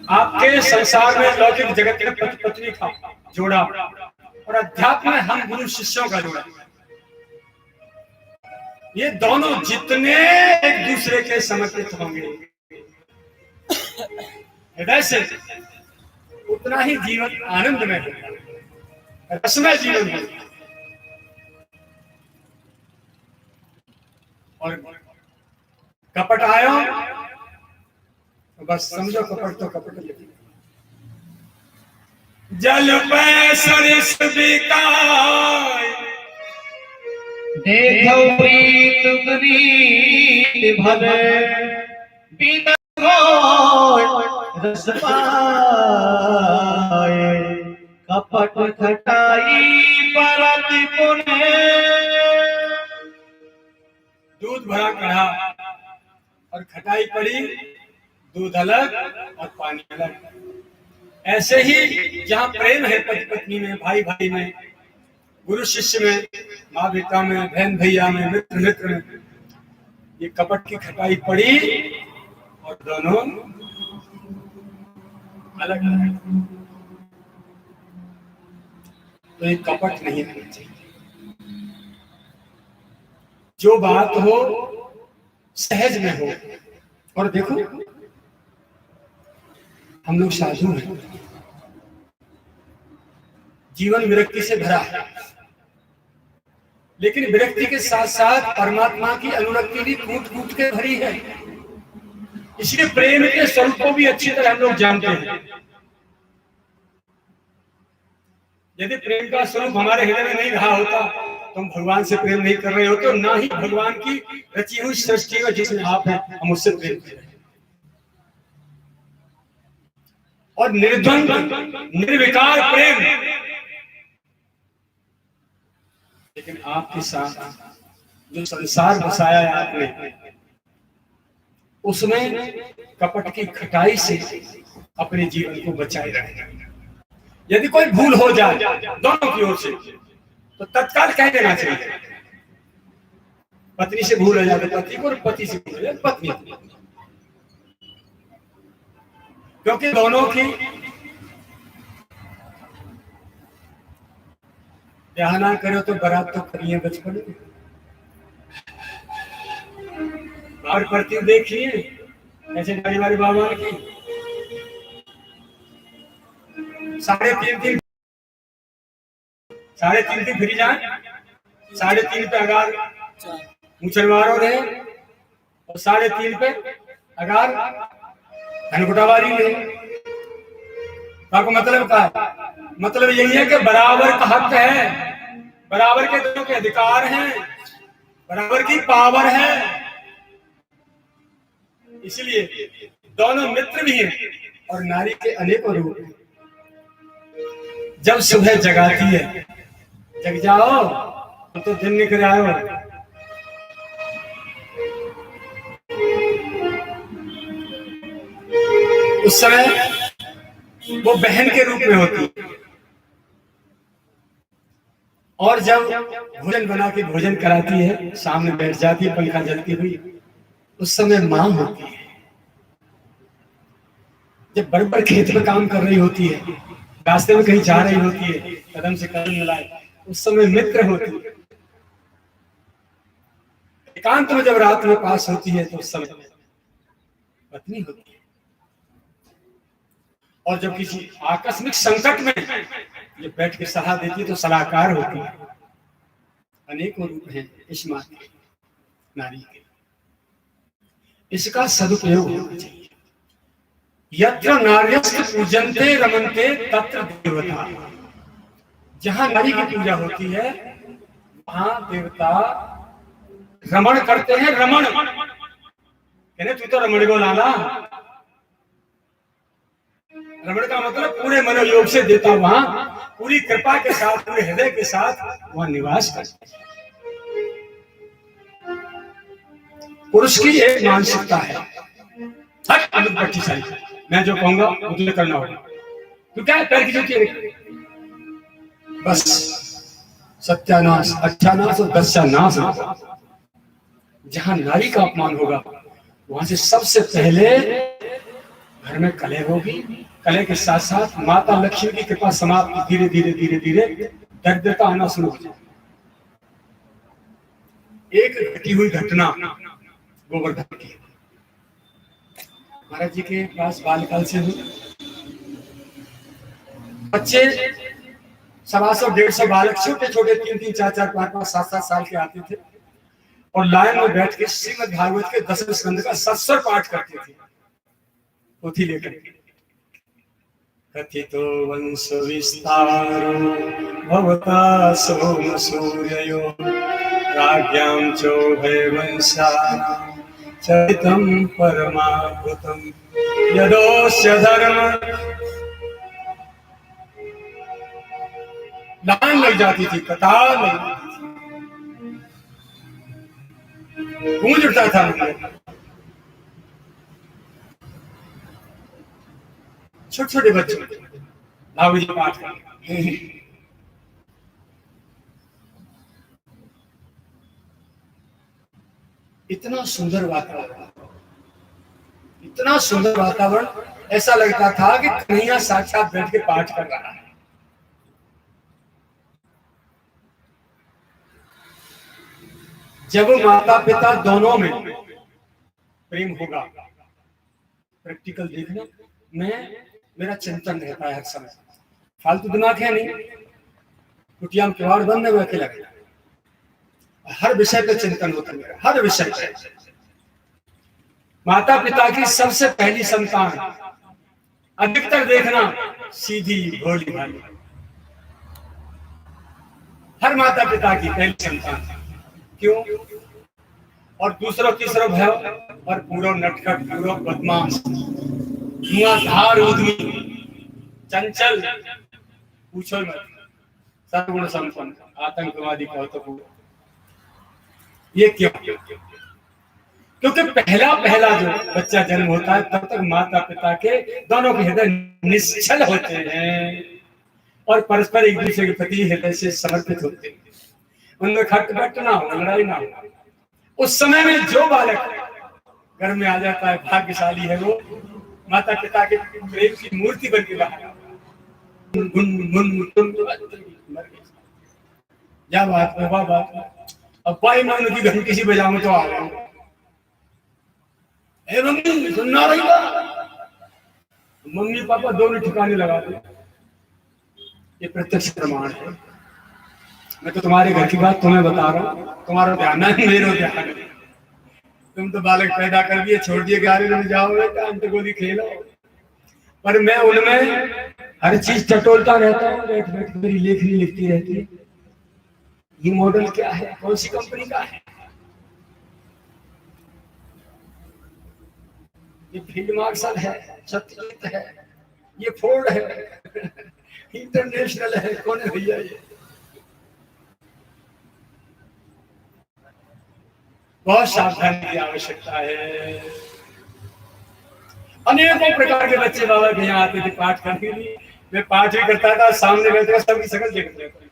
आपके संसार में लौकिक जगत में पति पत्नी का जोड़ा और अध्यात्म में हम गुरु शिष्यों का जोड़ा, ये दोनों जितने एक दूसरे के समर्पित होंगे हृदय से, उतना ही जीवन आनंदमय होगा, रसमय जीवन होगा। और कपट आयो तो बस समझो कपट तो कपट ही। जल पे सरिस बिकाय देखो प्रीत प्रीत भरे बिन रस पाए कपट खटाई परत पुने। दूध भरा कढ़ा और खटाई पड़ी, दूध अलग और पानी अलग। ऐसे ही जहाँ प्रेम है पति पत्नी में, भाई भाई में, गुरु शिष्य में, माँ बेटा में, बहन भैया में, मित्र मित्र में, ये कपट की खटाई पड़ी और दोनों अलग अलग। तो ये कपट नहीं होना चाहिए। जो बात हो सहज में हो। और देखो हम लोग साधु हैं, जीवन विरक्ति से भरा है, लेकिन विरक्ति के साथ साथ परमात्मा की अनुरक्ति भी कूट कूट के भरी है। इसलिए प्रेम के स्वरूप को भी अच्छी तरह हम लोग जानते हैं। यदि प्रेम का स्वरूप हमारे हृदय में नहीं रहा होता तो हम भगवान से प्रेम नहीं कर रहे होते, ना ही भगवान की रची हुई सृष्टि में जिसमें आप हैं हम उससे प्रेम कर रहे हैं। और निर्द्वंद निर्विकार प्रेम, लेकिन आपके साथ जो संसार बसाया है आपने, उसमें कपट की खटाई से अपने जीवन को बचाए रखना। यदि कोई भूल हो जाए दोनों की ओर से तो तत्काल कह देना चाहिए। पत्नी से भूल हो जाए तो पति को, और पति से भूल हो जाए पत्नी को, क्योंकि दोनों की ब्याह ना करो तो बारात तो करिए बचपन में। बाहर पड़ती देखिए ऐसे गाड़ी वाली बाबा की 3.5 दिन फिर जाए, 3.5 पे अगार मुसलमानों रहे और 3.5 पे अगार धनकुटावारी रहे। आपको मतलब क्या है? मतलब यही है कि बराबर का हक है, बराबर के दोनों के अधिकार हैं, बराबर की पावर है। इसलिए दोनों मित्र भी हैं और नारी के अनेकों रूप हैं। जब सुबह जगाती है, जग जाओ तो दिन निकल आयो, उस समय वो बहन के रूप में होती है। और जब भोजन बना के भोजन कराती है, सामने बैठ जाती है पंखा जलती हुई, उस समय मां होती है। जब बड़बड़ खेत में काम कर रही होती है, रास्ते में कहीं जा रही होती है, कदम से कदम मिलाए, उस समय मित्र होती है। एकांत में जब रात में पास होती है तो उस समय पत्नी होती है। और जब किसी आकस्मिक संकट में ये बैठ के सलाह देती है तो सलाहकार होती है। अनेकों रूप हैं इस मां के, नारी के। इसका सदुपयोग होना चाहिए। यत्र नार्यस्तु पूजन्ते रमन्ते तत्र देवता। जहां नारी की पूजा होती है वहां देवता रमण करते हैं। रमण कहने तू तो रमण को लाना। रमण का मतलब पूरे मनोयोग से देता वहां पूरी कृपा के साथ, पूरे हृदय के साथ वहां निवास करते हैं। पुरुष की एक मानसिकता है, हट अनुपट्टी सारी, मैं जो कहूंगा वो तुझे करना होगा। तू क्या पैर की चुकी है, बस सत्यानाश, अच्छानाश और दस्यानाश होगा। जहां नारी का अपमान होगा वहां से सबसे पहले घर में कलह होगी। कलह के साथ साथ माता लक्ष्मी की कृपा समाप्त, धीरे धीरे धीरे धीरे दरिद्रता आना शुरू हो जाए। एक घटी हुई घटना गोवर्धन की, महाराज जी के पास बालकाल से हुई। बच्चे 125 बालक छोटे छोटे 3-3, 4-4, 5-5, 7-7 साल के आते थे और लाइन में बैठ के श्रीमद् भागवत के 10वें स्कंद का सत्सर पाठ करते थे, पोथी लेकर। कथितो वंश विस्तारो भवता सोम सूर्यो राज्ञां चोभय वंशानां चरितं परमाद्भुतं यदोस्य धर्म। लाइन लग जाती थी, कतार लग जाती थी, गूंज उठता था। छोटे छोटे बच्चे भागवत जी पाठ करते। इतना सुंदर वातावरण, इतना सुंदर वातावरण, ऐसा लगता था कि कन्हैया साक्षात बैठ के पाठ कर रहा है। जब माता पिता दोनों में प्रेम होगा, प्रैक्टिकल देखना, मेरा चिंतन रहता है हर समय, फालतू दिमाग है नहीं, कुटिया में किवाड़ बंद है, अकेला हर विषय पे चिंतन होता है मेरा, हर विषय पे। माता पिता की सबसे पहली संतान, अधिकतर देखना सीधी भोली भाली, हर माता पिता की पहली संतान। क्यों? और दूसरा तीसरा भय और पूरा नटखट, पूरा बदमाश, धुआंधार उद्यमी, चंचल, पूछो मत, सर्वगुण संपन्न, आतंकवादी कहो तो पूरा। ये क्यों? क्योंकि पहला जो बच्चा जन्म होता है तब तक माता पिता के दोनों के हृदय निश्चल होते हैं और परस्पर एक दूसरे के प्रति हृदय से समर्पित होते हैं। उनमें खटपट ना हो, लड़ाई ना हो। उस समय में जो बालक घर में आ जाता है भाग्यशाली है, वो माता पिता के प्रेम की मूर्ति बन के बाहर क्या बात है, वाह बात। अब भाई मान की घंटी सी बजाऊं तो आ गए, मम्मी सुनना रही बात, मम्मी पापा दोनों ठिकाने लगा दे। ये प्रत्यक्ष प्रमाण है। मैं तो तुम्हारे घर की बात तुम्हें बता रहा हूँ, तुम्हारा ध्यान है, मेरा ध्यान है। तुम तो बालक पैदा कर दिए, छोड़ दिए, 11 में जाओगे तो अंत गोली खेलो। पर मैं उनमें हर चीज टटोलता रहता हूँ, बैठ बैठ मेरी लेखनी लिखती रहती है। ये मॉडल क्या है, कौन सी कंपनी का है? ये फील्ड मार्शल है, सत्यजीत है, ये फोर्ड है, इंटरनेशनल है, कौन है भैया ये? बहुत सावधानी की आवश्यकता है। अनेकों प्रकार के बच्चे बाबा के यहाँ आते थे पाठ करने के लिए। मैं पाठ ही करता था, सामने बैठे सबकी शकल देखते थे।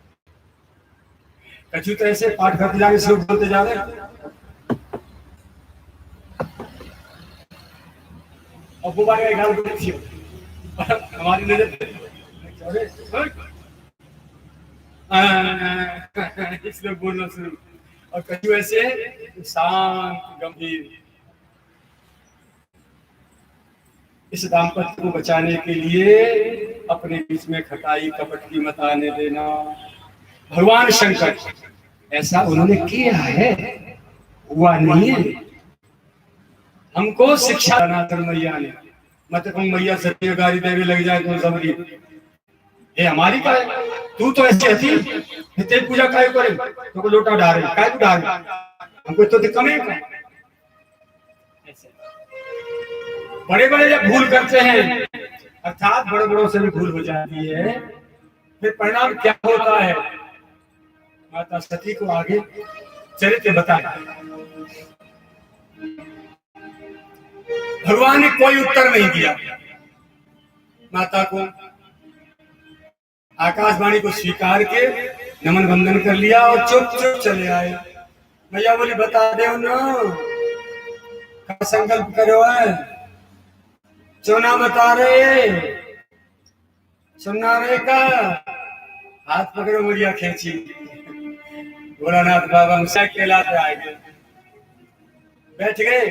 कछु तो ऐसे पाठ करते जा रहे, श्लोक बोलते जा रहे, और वो बार गाल बोलती हो हमारी नजर इसलिए बोलना शुरू। और कछु ऐसे शांत गंभीर। इस दाम्पत्य को बचाने के लिए अपने बीच में खटाई कपट की मत आने देना। भगवान शंकर ऐसा उन्होंने किया है, हुआ नहीं है। हमको शिक्षा सनातन मैया ने, मत कहूँ मैया सत्य गाड़ी देवे लग जाए तो सबरी ये हमारी का है। तू तो ऐसी हती तेरी पूजा काय करे, तो को लोटा उठा रही, काय उठा रही, हमको तो कम है। बड़े बड़े जब भूल करते हैं, अर्थात बड़े बड़ों से भी भूल हो जाती है, फिर परिणाम क्या होता है? माता सती को आगे चरित्र बताया। भगवान ने कोई उत्तर नहीं दिया माता को। आकाशवाणी को स्वीकार के नमन वंदन कर लिया और चुप चुप चले आए। मैया बोली बता दे ना, का संकल्प करो है, चुना बता रहे, सुनना रहे का, हाथ पकड़ो मुड़िया खींची। भोलानाथ बाबा मुझसे कहलाते आएंगे, बैठ गए,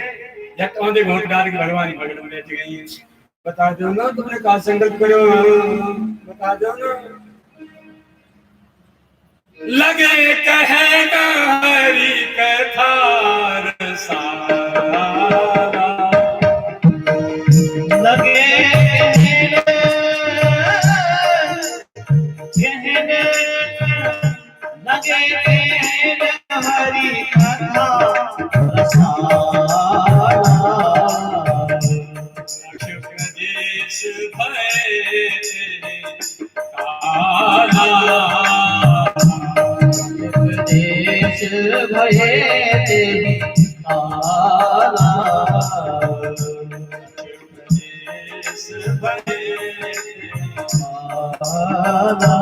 जब औंधे घोट डाल के भगवान ही भगवान बैठ गई है। बता दो ना तुमने कहा संकल्प करो, बता दो ना। लगे कहेगा हरि कथा रसारा, लगे हरि कथा देश भय काला, देश भये तेरी काला, देश भय काला।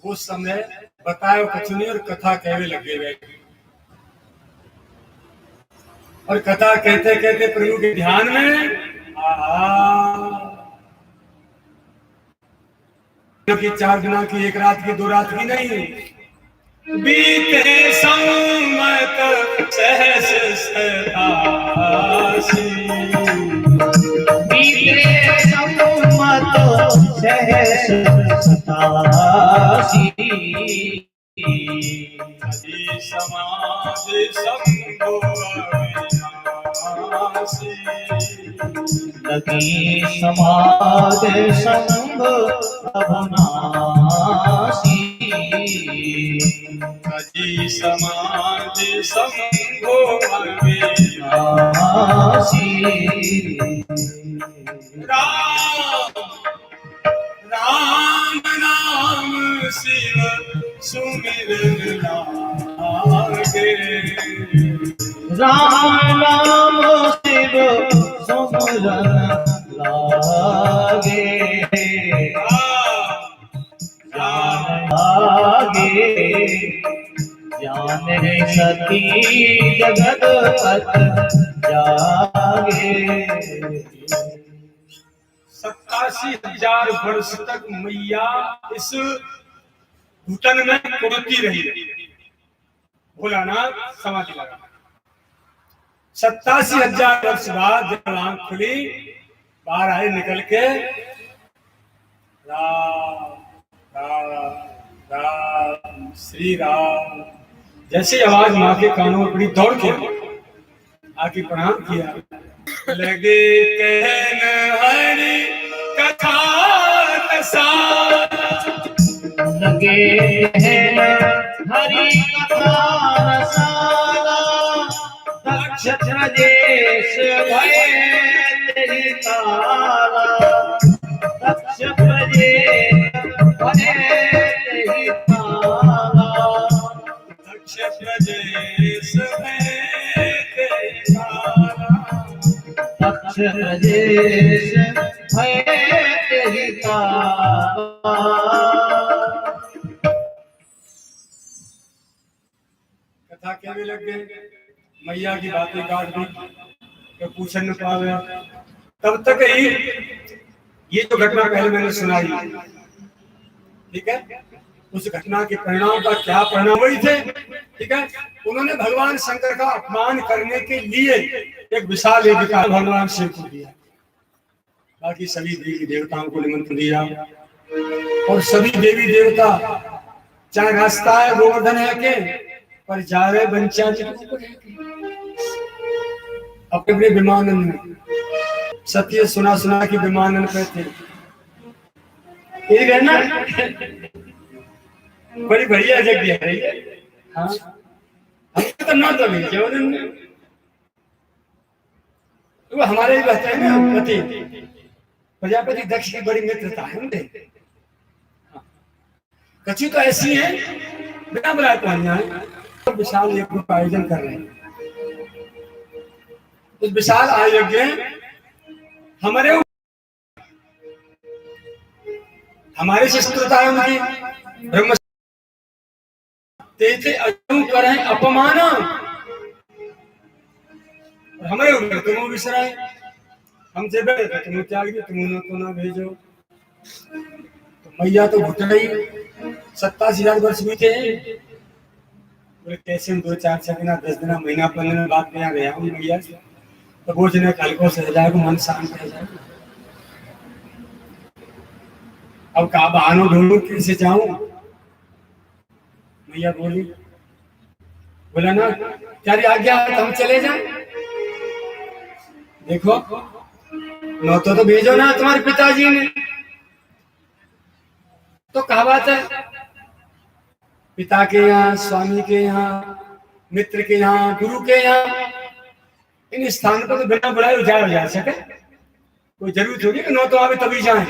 उस समय बतायो कुछ नहीं और कथा कहने लगे बैठे। और कथा कहते कहते प्रभु के ध्यान में की 4 दिनों की, 1 रात की, 2 रात की नहीं, बीते संमत सहस सतासी, बीते संमत सहस सतासी, समाज संभो अविनाशी, लगी समाज संग अभनासी, अजी समाज संभो अविनाशी। राम नाम शिव सुमिरन लागे, राम नाम शिव सुमिरन लागे, लागे ज्ञान सती जगत पथ जागे। 87,000 वर्ष तक मैया इस घुटन में कुड़ती रही। भोलानाथ समाधि लगा। 87,000 वर्ष बाद जब आंख खुली, बाहर आए निकल के, राम राम राम श्री राम जैसी आवाज माँ के कानों में पड़ी, दौड़ के आके प्रणाम किया। लगे कहन हरि कथा रसाला, लगे कहन हरि कथा रसाला, दक्ष प्रदेश भय तेहि काला, दक्ष प्रदेश भय तेहि काला, दक्ष प्रदेश भय तेहि काला, दक्ष प्रदेश भय तेहि काला। कथा कहने लग गए, मैया की बातें काट दी, तो पूछन न पावे। तब तक ही ये जो घटना पहले मैंने सुनाई, ठीक है, उस घटना के परिणाम का क्या परिणाम हुए थे, ठीक है। उन्होंने भगवान शंकर का अपमान करने के लिए एक विशाल अधिकार भगवान शिव को दिया, बाकी सभी देवी देवताओं को निमंत्रण दिया, और सभी देवी देवता चाहे रास्ता है गोवर्धन है के पर जा रहे बंचा जी अपने अपने विमानन में। सत्य सुना सुना की विमानन पे थे, ये ना बड़ी बढ़िया जगह है ये। हाँ, हम तो ना तो जीवन में तो हमारे भी कहते हैं ना, पति प्रजापति दक्ष की बड़ी मित्रता है उनके। कच्ची तो ऐसी है बिना बुलाए पानिया है, तो विशाल यज्ञ का आयोजन कर रहे हैं। उस विशाल आयोजन हमारे शस्त्रता है उनकी, ब्रह्म तेते अजू करें अपमान, और हमारे ऊपर तुम विसराए, हमसे बैठे थे तुम त्याग दिए, तुम को ना भेजो। तो मैया तो घुट गई, 87,000 वर्ष बीते, बोले कैसे 2-4 दिन 10 दिन महीना 15 दिन बाद में आ गया हूँ मैया से, तो बोझ ने कल को सह जाएगा, मन शांत हो जाएगा। अब कहा बहानो ढूंढू, कैसे जाऊं। मैया बोली, बोला ना तेरी आज्ञा है तो हम चले जाएं। देखो नो तो भेजो ना तुम्हारे पिताजी ने, तो कहा बात है पिता के यहाँ, स्वामी के यहाँ, मित्र के यहाँ, गुरु के यहाँ, इन स्थान पर तो बिना बुलाए जाया जा सके, कोई जरूरत होगी कि नो तो आवे तभी जाएं,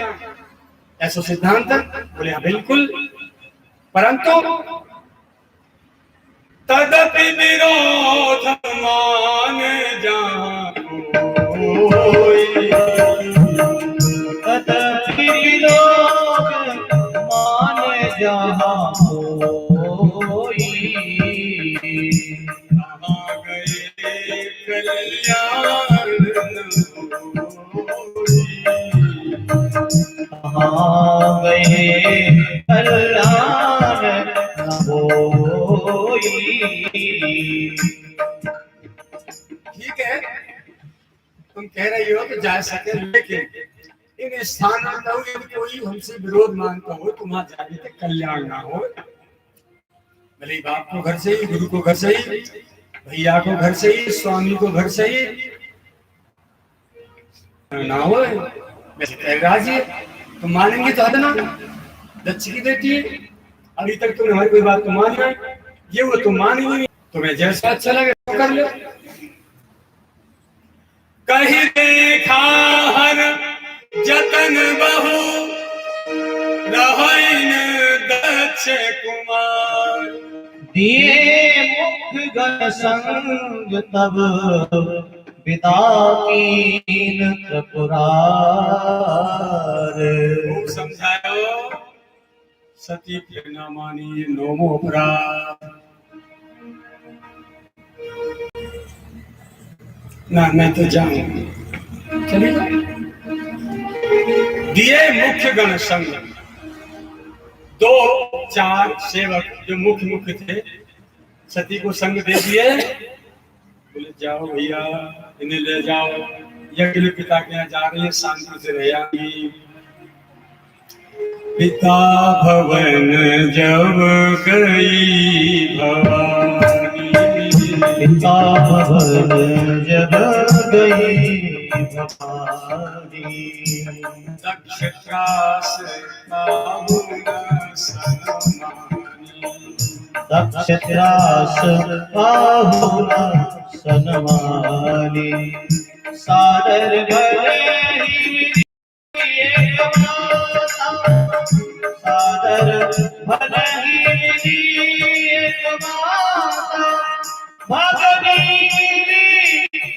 ऐसा सिद्धांत है। बोले हाँ बिल्कुल, परंतु तदपि विरोध मान जहाँ कोई, तदपि विरोध मान जहाँ कोई, कहाँ गए कल्याण कहाँ गए कल्याण न होई। ठीक है, तुम कह रही हो तो जा सके, लेकिन इन स्थान यदि कोई हमसे विरोध मानता हो तो वहां जाने के कल्याण ना हो। भले बाप को घर से ही, गुरु को घर से ही, भैया को घर से ही, स्वामी को घर से ही ना हो। वैसे राजी तुम मानेंगे तो हद ना, दक्ष की बेटी है, अभी तक तुमने हमारी कोई बात तो मानी है, ये वो तुम मानेंगे नहीं, तुम्हें जैसा अच्छा लगे तो कर लो। कहीं देखा हर जतन बहु रहन दक्ष कुमार, दिए मुख गण संग तब पिता कीन त्रिपुरार। खूब समझायो सती के न मानी नोमो अपराध। ना मैं तो जाऊं, चलिए। दिए मुख्य गण संग, 2-4 सेवक जो मुख्य थे सती को संग दे दिए, बोले जाओ भैया इन्हें ले जाओ, यज्ञ पिता के यहाँ जा रही है, शांति से रह आएंगी। पिता भवन जब गई भवानी, पिता भवन जब गई भवानी। दक्षत्रास पाहुन सन्मानी। दक्षत्रास पाहुन सन्मानी। सादर भले एक माता, सादर भले एक माता, भगनी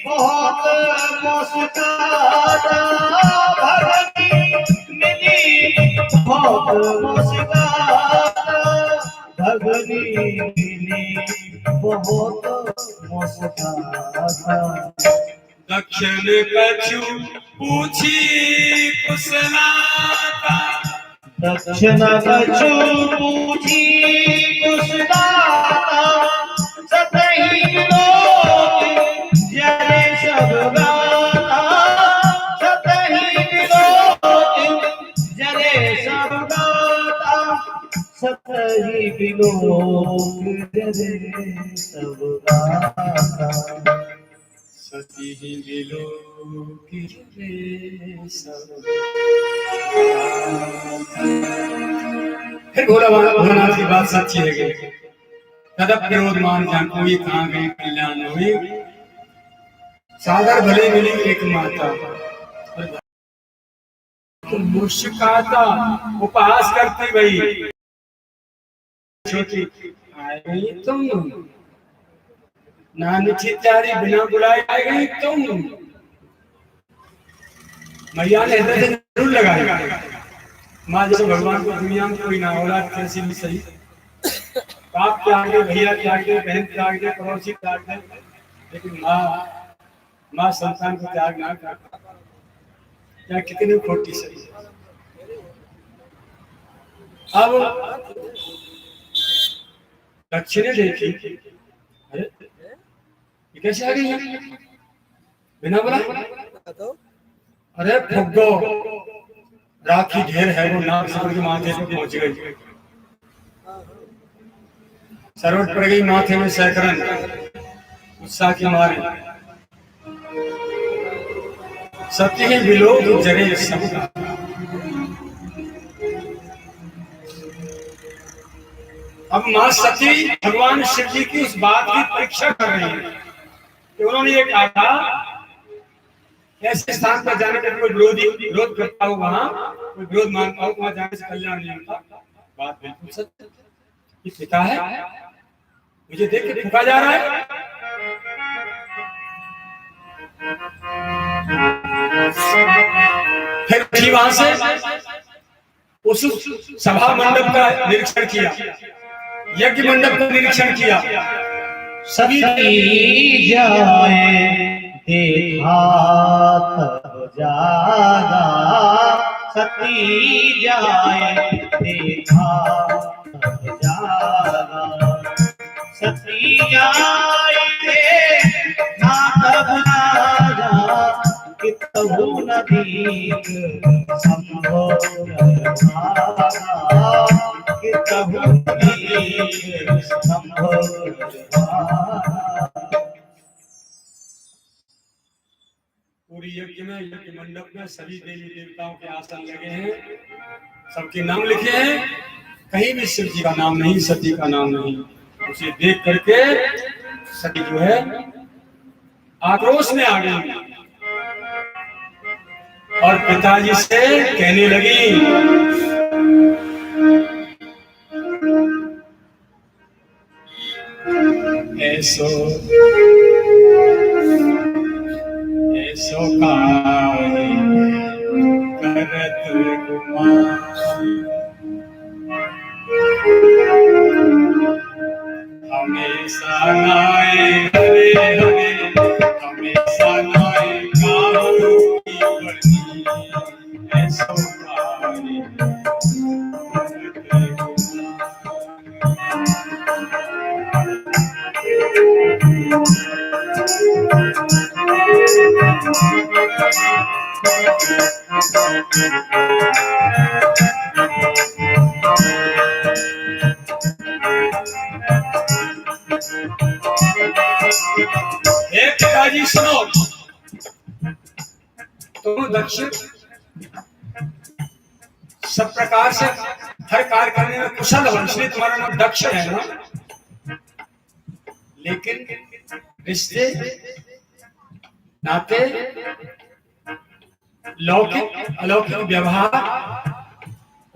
बहुत मुस्काता, भगनी बहुत मुस्काता, भगनी बहुत मुस्काता। दक्षिण कछु पूछी कुशलाता, दक्षिण कछु पूछी कुशलाता, सतही लोग जरे सब गाता, सतही लोग जरे सब गाता, सतही लोग जरे सब गाता। सती विलोकिते सब। फिर भोलानाथ की बात सच्ची है कि तदप विरोध मान जान कोई कहाँ गई कल्याण हुई। सादर भले मिली एक माता, तो मुस्काता उपहास करती गई। छोटी आए गई तुम, नानी प्यारी बिना बुलाए आई गई तुम। मैया ने हृदय से जरूर लगाई। माँ जैसे भगवान को दुनिया में कोई ना औलाद कैसी भी सही, बाप त्याग दे, भैया त्याग दे, बहन त्याग दे, पड़ोसी त्याग दे, लेकिन माँ संतान को त्याग ना कर, या कितनी खोटी सही। अब दक्षिणे देखी, अरे ये कैसे आ गई बिना बोला? अरे फुग्गो राखी ढेर है वो नाक से के माथे पे पहुंच गई, सरोट पड़ गई माथे में सैकरन, उत्साह की मारे। सत्य ही विलोक जरे सबका। अब मां सती भगवान शिव जी की उस बात की परीक्षा कर रही है कि उन्होंने ये कहा ऐसे स्थान पर जाने का कोई विरोध करता हो, वहां कोई विरोध मानता हो, वहां जाने से कल्याण नहीं होता। बात बिल्कुल सच है। ये पिता है, मुझे देख के फूका जा रहा है। फिर उठी वहां से उस सभा मंडप का निरीक्षण किया, यज्ञ मंडप का निरीक्षण किया। सती जाए देखा तब जागा, सती जाए देखा तब जागा, सती जाए देखा तब जागा, कितहु नदी संभो कितहु नदी संभो। पूरी यज्ञ में, यज्ञ मंडप में सभी देवी देवताओं के आसन लगे हैं, सबके नाम लिखे हैं, कहीं भी शिव जी का नाम नहीं, सती का नाम नहीं। उसे देख करके सती जो है आक्रोश में आ गई और पिताजी से कहने लगी, ऐसो ऐसो काहे करत कुमार, हमेशा नाए हरे हरे, हमेशा नाए काहू की बरसी, ऐसो काहे करत पिताजी सुनो, दोनों दक्ष सब प्रकार से हर कार्य करने में कुशल हो, इसलिए तुम्हारा नाम दक्ष है ना। लेकिन रिश्ते नाते लौकिक अलौकिक व्यवहार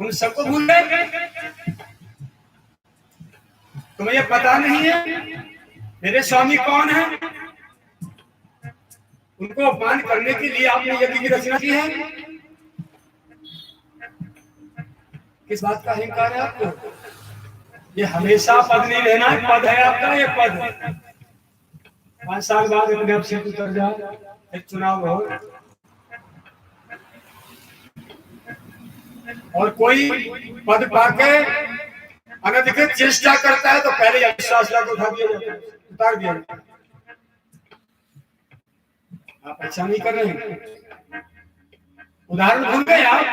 उन सबको भूल गए। तुम्हें ये पता नहीं है मेरे स्वामी कौन है? उनको अपमान करने के लिए आपने यज्ञ की रचना की है। किस बात का अहंकार है आपको? ये हमेशा पद नहीं रहना है, पद है आपका, ये पद है। 5 साल बाद अपने आप से उतर जाए, एक चुनाव हो और कोई पद पाके अनधिकृत चेष्टा करता है तो पहले अविश्वास को उठा दिया जाता है, उतार दिया जाता है। आप अच्छा नहीं कर रहे हैं। उदाहरण भूल गए आप?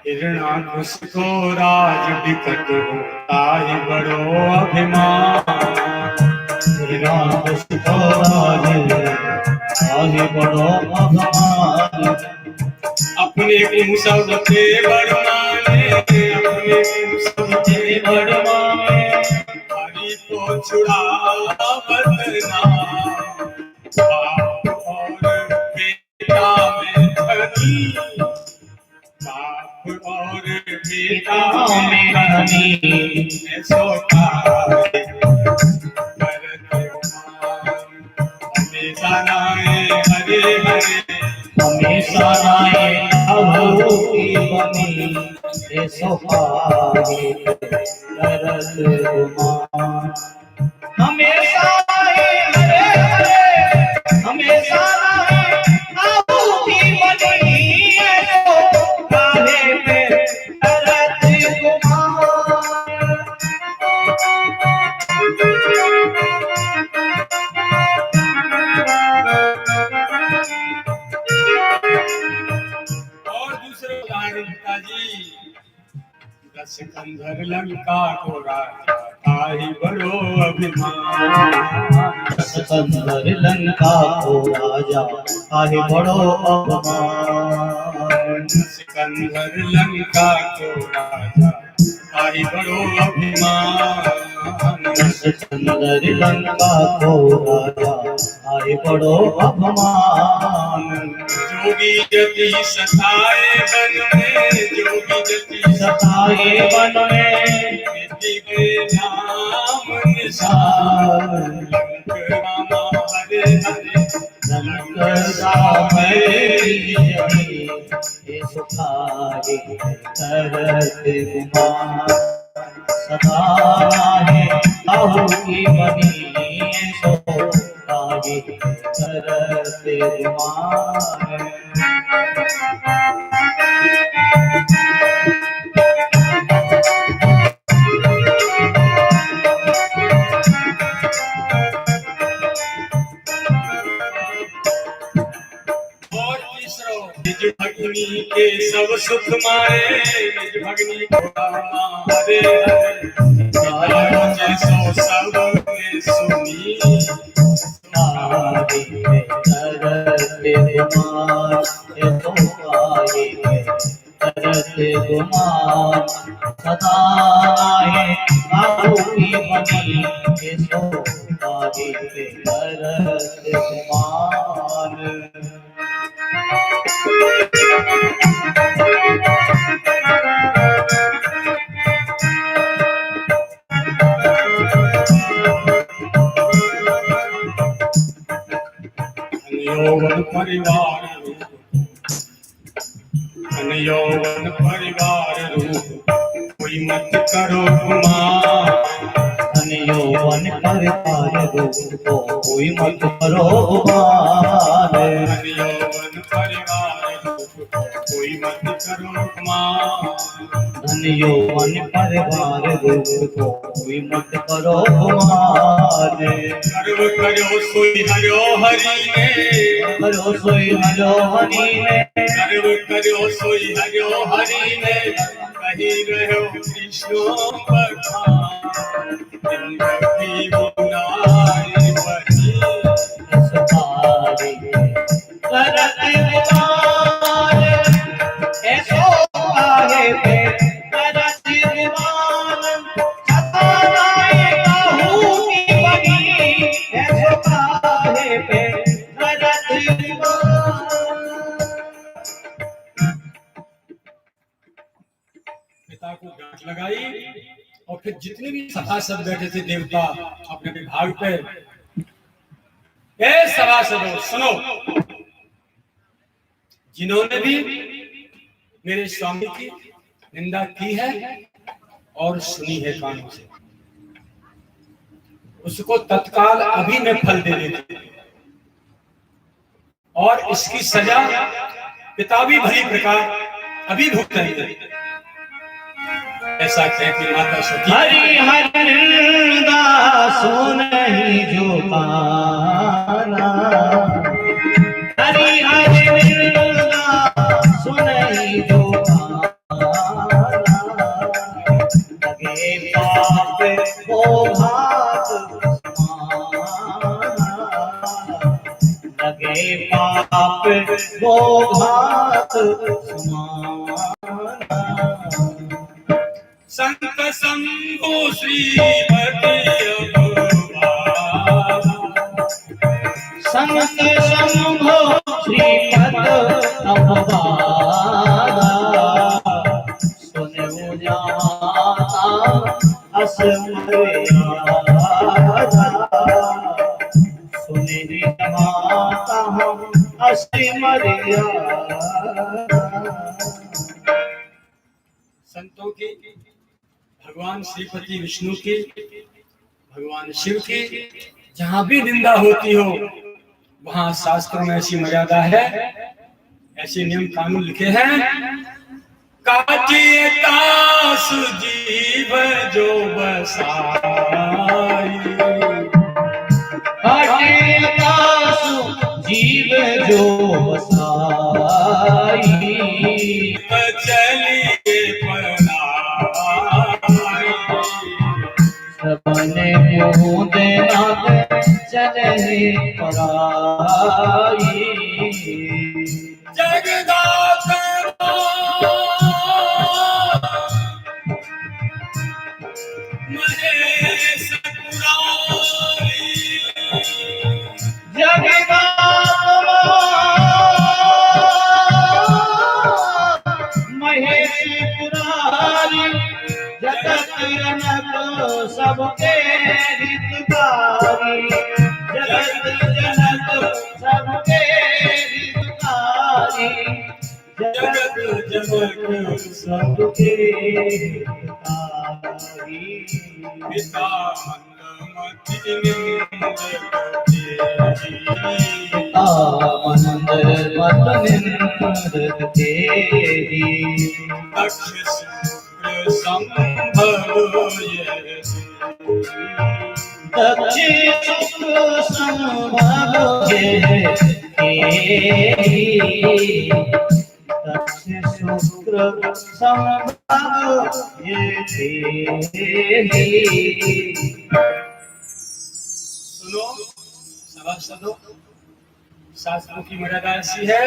हिरणाकुश को राज विकट होता ही बड़ो अभिमान। हिरणाकुश को राज आगे बड़ो अभिमान। अपने को सबसे बड़माने, अपने को सबसे बड़माने, हरि को छुड़ावत नाम। बाप और बेटा में धनी, बाप और बेटा में धनी, ऐसो कार्य करत मान। हमेशा नाए हरे हरे, हमेशा नाए अभू की बनी, ऐसो कार्य करत मान। हमेशा नाए हरे हरे, हमेशा नाए अभू की बनी, ऐसो कार्य करत मान। और दूसरे उदाहरण पिताजी, दस कंधर लंका को राजा ताहि बड़ो अभिमान। दस कंधर लंका को राजा ताहि बड़ो अभिमान। दस कंधर लंका को राजा ताहि बड़ो अभिमान। दस कंधर लंका को राजा ताहि बड़ो अभिमान। जोगी जति सताए वन में, जोगी जति सताए वन में, दिवे नाम निशान। लंक रामा हरे हरे, लंक राम हरे, ऐसो कार्य करत गुमान। सदा नाहि अभू की बनी, ऐसो कार्य करत गुमान। और तीसरो, निज भगनी के सब सुख मारे, निज भगनी को मारे हरे। सो सब ने सुनी, कार्य करत गुमान, ऐसो कार्य करत गुमान। सदा नाहि अभू की बनी, ऐसो कार्य करत गुमान। यौवन परिवार रूप, यौवन परिवार रूप, कोई मत करो गुमान। धन यौवन परिवार रूप को कोई मत करो गुमान। धन यौवन परिवार रूप को कोई मत करो गुमान। धन यौवन परिवार रूप को कोई मत करो गुमान। सर्व करो सोई हरो हरि ने, करो सोई हरो हरि ने, सर्व करो सोई हरो हरि ने, कही रहो कृष्ण बखान। जिंदगी बुराई बनी, ऐसो कार्य करत गुमान। जितने भी सभासद बैठे थे देवता अपने विभाग पे, ए सभासदों सुनो, जिन्होंने भी मेरे स्वामी की निंदा की है और सुनी है कानों से, उसको तत्काल अभी मैं फल दे देती और इसकी सजा किताबी भली प्रकार अभी भुगतेंगे। ऐसा कहती माता सती। हरि हरि दासो नहीं जो पाना, हरि हरि दासो नहीं जो पाना, लगे पाप को घात समाना, लगे पाप को घात समाना। संत शंभु श्रीपति संत शंभो श्रीपद अभवादा, सुनो जाता अस मर्यादा, सुने जाता हम अस मर्यादा। संतों की, भगवान श्रीपति विष्णु की, भगवान शिव की जहां भी निंदा होती हो वहां शास्त्रों में ऐसी मर्यादा है, ऐसे नियम कानून लिखे हैं। काटिए तास जीव जो बसाई, काटिए तास जीव जो बसाई, चलिए सबने मुँह देना चले पराई, जगदाता महेश पुरारी, जगदाता महेश पुरारी, जगत जनक सबके हितकारी, जगत जनक सबके हितकारी, जगत जनक सबके हितकारी। पिता मंदमति आनंद मत निंद तेरी, दक्ष शुक्र संभव दक्ष शुक्र संभव तेरी, दक्ष शुक्र संभव तेरी। सुनो सभासदों, शास्त्रों की मर्यादा ऐसी है,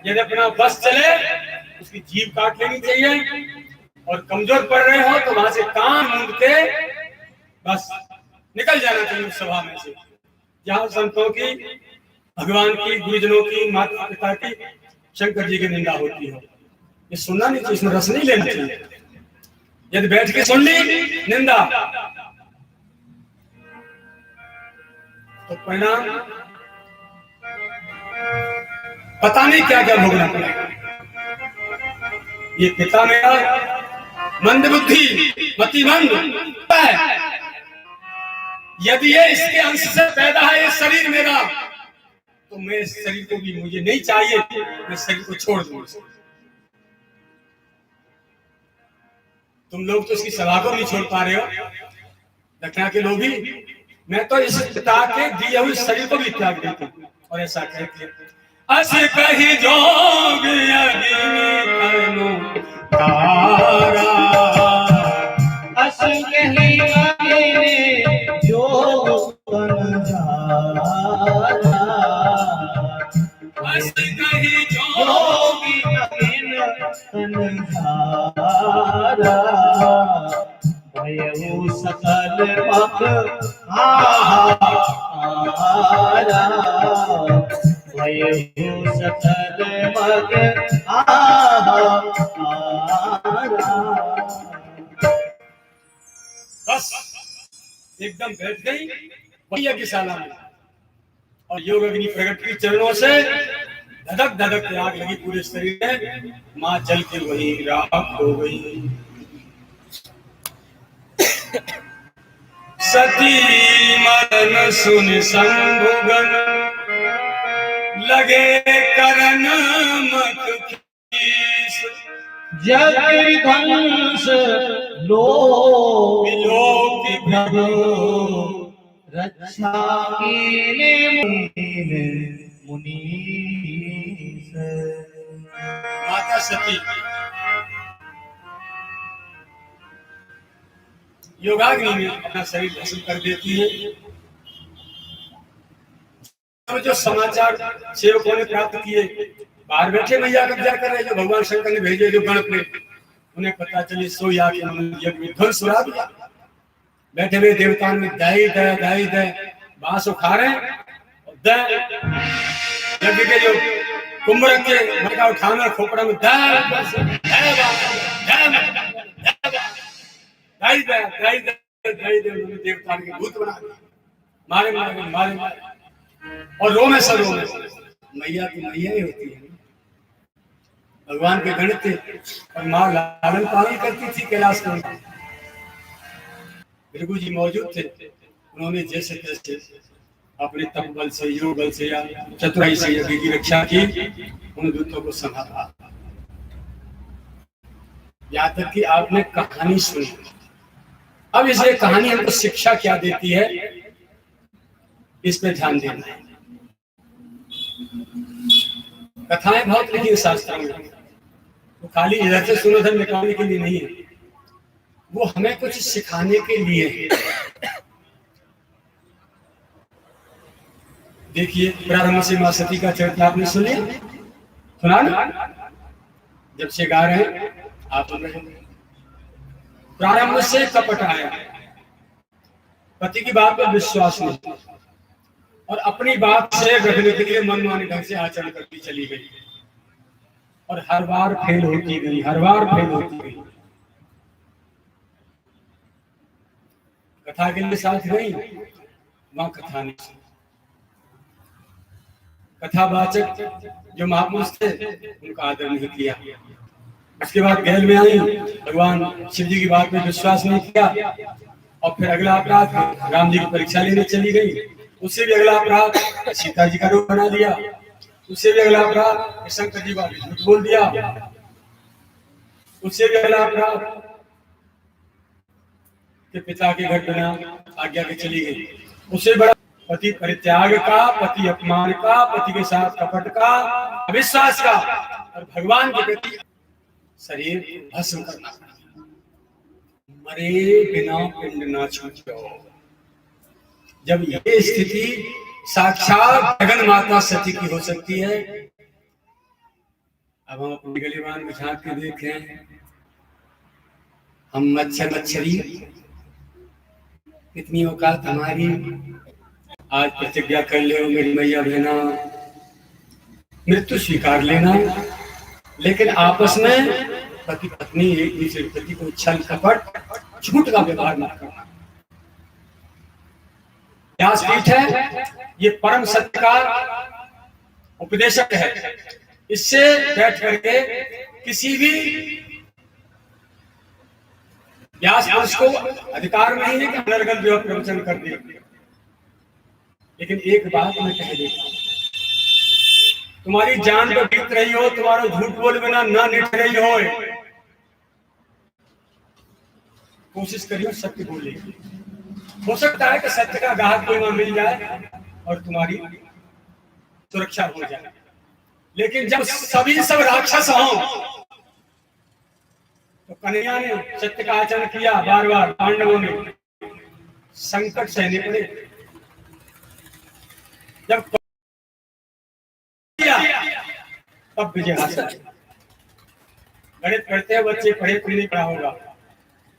यदि अपना बस चले उसकी जीभ काट लेनी चाहिए, और कमजोर पड़ रहे हो तो वहां से कान मूंद के बस निकल जाना चाहिए उस सभा में से, जहां संतों की, भगवान की, गुरुजनों की, माता पिता की, शंकर जी की निंदा होती हो। ये सुनना नहीं चाहिए, इसमें रस नहीं लेना चाहिए। यदि बैठ के सुन ली निंदा तो परिणाम पता नहीं क्या क्या भोगना पड़ेगा। ये पिता मेरा मंद बुद्धि मतिमंद है, यदि ये इसके अंश से पैदा है ये शरीर मेरा, तो मैं इस शरीर को भी, मुझे नहीं चाहिए, मैं शरीर को छोड़ दूं। तुम लोग तो इसकी सलाह को नहीं छोड़ पा रहे हो, दक्षिणा के लोग भी। मैं तो इस पिता के दिए हुए शरीर को भी त्याग देती हूँ। और ऐसा कहती है, अस कही जोग अग्नि तारा, अस कही अग्नि जोग तन जारा, अस कही जोगी अग्नि तन जारा, भयउ सकल पख आहारा, भयउ सकल पख आहारा। बस एकदम बैठ गई वही यज्ञशाला में, और योग अग्नि प्रकट की चरणों से धधक धधक के आग लगी पूरे शरीर में, मां जल के वही राख हो गई। सती मरण सुन शंभुगन लगे करन मत कीस, जगदंश लोक प्रभु रक्षा मुनीस। माता सती योगाग्नि में अपना शरीर भस्म कर देती है। जो समाचार सेवकों ने प्राप्त किए, बाहर बैठे मैया कब्जा कर रहे, जो भगवान शंकर ने भेजे जो गण में, उन्हें पता चली सो या के यज्ञ में ध्वंस उड़ा दिया। बैठे हुए देवताओं में दाई दे बांस उखा रहे हैं, और यज्ञ के जो कुंभ रखे मटका उठाना खोपड़ा में देवताओं के भूत बना दिया, मारे और रो में सर रो में मैया की मैया ही होती है, भगवान के गण थे, और माँ लालन पालन करती थी कैलाश में। भृगु जी मौजूद थे, उन्होंने जैसे तैसे अपने तप बल से, योग बल से या चतुराई से यज्ञ की रक्षा की, उन दूतों को संभाला। यहाँ तक कि आपने कहानी सुनी। अब इसे कहानी हमको शिक्षा क्या देती है, इस पे ध्यान देना है। कथाएं बहुत लिखी है शास्त्रों में, वो खाली इधर से सुनो धन निकालने के लिए नहीं है, वो हमें कुछ सिखाने के लिए है। देखिए प्रारंभ से मां सती का चरित्र आपने सुना ना, जब से गा रहे हैं आप सुन रहे हैं। प्रारंभ से कपट आया, पति की बात पर विश्वास नहीं, और अपनी बात से रखने के लिए मनमाने ढंग से आचरण करती चली गई, और हर बार फेल होती गई। कथा के लिए साथ गई, वहां कथा नहीं सुनी। कथावाचक जो महापुरुष थे उनका आदर नहीं किया। उसके बाद गैल में आई, भगवान शिव जी की बात में विश्वास नहीं किया, और फिर अगला अपराध राम जी की परीक्षा लेने चली गई। उससे भी अगला अपराध सीता जी का रूप बना दिया। उससे भी अगला अपराध शंकर जी का झूठ बोल दिया। उससे भी अगला अपराध के पिता के घर बिना आज्ञा के चली गई। उससे बड़ा पति परित्याग का, पति अपमान का, पति के साथ कपट का, अविश्वास का, और भगवान के प्रति शरीर भस्म करना। मरे बिना पिंड ना छूटे। जब ये स्थिति साक्षात जगन माता सती की हो सकती है। अब हम अपनी गलीबान में झांक के देखें, हम मच्छरी, कितनी औकात हमारी। आज प्रतिज्ञा कर ले मेरी मैया बहना, मृत्यु स्वीकार लेना, लेकिन आपस में पति पत्नी एक दूसरे पति को छल कपट झूठ का व्यवहार न करना। व्यासपीठ है, ये परम सत्य का उपदेशक है। इससे बैठ करके किसी भी व्यास पुरुष को अधिकार नहीं है कि अनर्गल जो प्रवचन कर दे। लेकिन एक बात मैं कह देता हूं, तुम्हारी जान तो बीत रही हो, तुम्हारा झूठ बोल बिना ना निठ रही हो, कोशिश करियो सत्य बोले। हो सकता है कि सत्य का ग्राहक कोई वहां मिल जाए और तुम्हारी सुरक्षा हो जाए। लेकिन जब सभी सब राक्षस हों, तो कन्हैया ने सत्य का आचरण किया। बार बार पांडवों ने संकट सहने पड़े। जब किया तब विजय हासिल। गणित पढ़ते हैं बच्चे, पढ़े कोई नहीं पढ़ा होगा।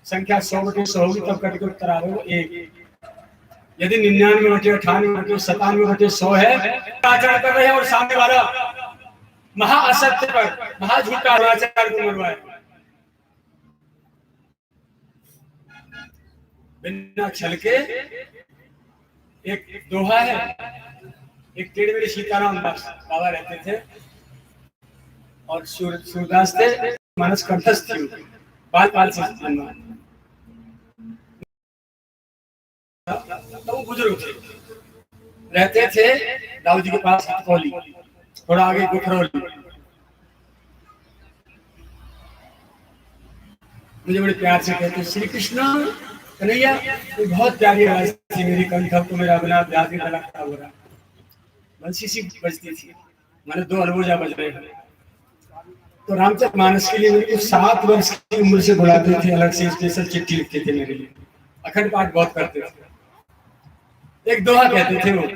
संख्या 100/100 होगी तब कट के उत्तर आ रहे हो 1। यदि 99/98 97/100 है, आचरण कर रहे हैं और सामने वाला महा असत्य पर महा झूठा आचरण को मरवाए। बिना छल के एक दोहा है, एक टेढ़े सीताराम दास बाबा रहते थे और सूरदास थे, मानस कंठस्थ थे, बाल बाल से तो वो बुजुर्ग थे, रहते थे दाऊ जी के पास कोली, थोड़ा आगे गुखरौली। मुझे बड़े प्यार से कहते श्री कृष्ण कन्हैया, तो बहुत प्यारी आवाज थी मेरी, कंठ तो मेरा बना ब्याह के गला खराब हो रहा, बंसी सी बजती थी, मैंने 2 अलगोजा बज रहे हैं। तो रामचरितमानस के लिए मेरे को 7 वर्ष की उम्र से बुलाते थे, अलग से स्पेशल चिट्ठी लिखते थे मेरे लिए, अखंड पाठ बहुत करते थे। एक दोहा कहते थे वो,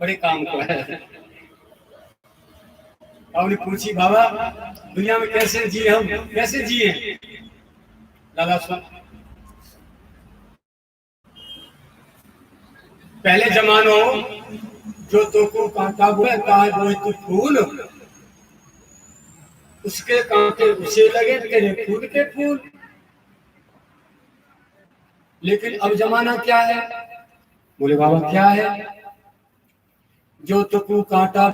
बड़े काम को है। आपने पूछी बाबा दुनिया में कैसे जिए, हम कैसे जिए? लाला सुन, पहले जमानों जो तो को कांटा हुआ वो तो फूल, उसके कांटे उसे लगे तेरे फूल के फूल। लेकिन अब जमाना क्या है? बोले बाबा क्या है? जो तो को कांटा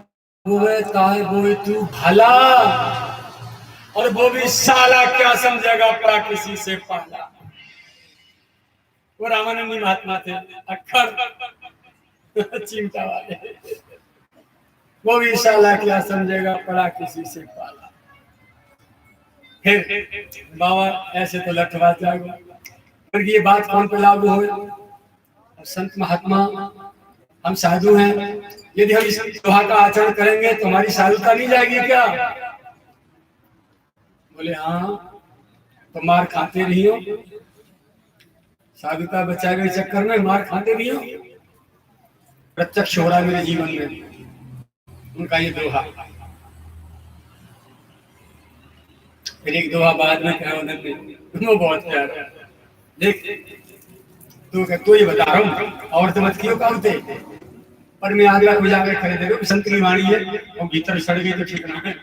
हुए ताहे वो तू भला, और वो भी साला क्या समझेगा पड़ा किसी से पाला। वो रामानंदी महात्मा थे, अक्खर चिमटा वाले, वो भी साला क्या समझेगा पड़ा किसी से पाला। फिर बाबा ऐसे तो लठवा जाएगा, पर ये बात कौन पे लागू हो? संत महात्मा, हम साधु हैं, यदि हम इस दोहा का आचरण करेंगे तो हमारी साधुता नहीं जाएगी क्या? बोले हाँ, तो मार खाते रही हो, साधुता बचाए के चक्कर में मार खाते रही हो। प्रत्यक्ष हो रहा है मेरे जीवन में उनका ये दोहा। फिर एक दोहा बाद में क्या होने, वो बहुत प्यारा है, देख तो ये बता रहा हूँ, और तो मत क्यों कहते, पर मैं आगे उजागर खड़े देखो संत की वाणी है, और भीतर सड़ गई तो ठीक ना है।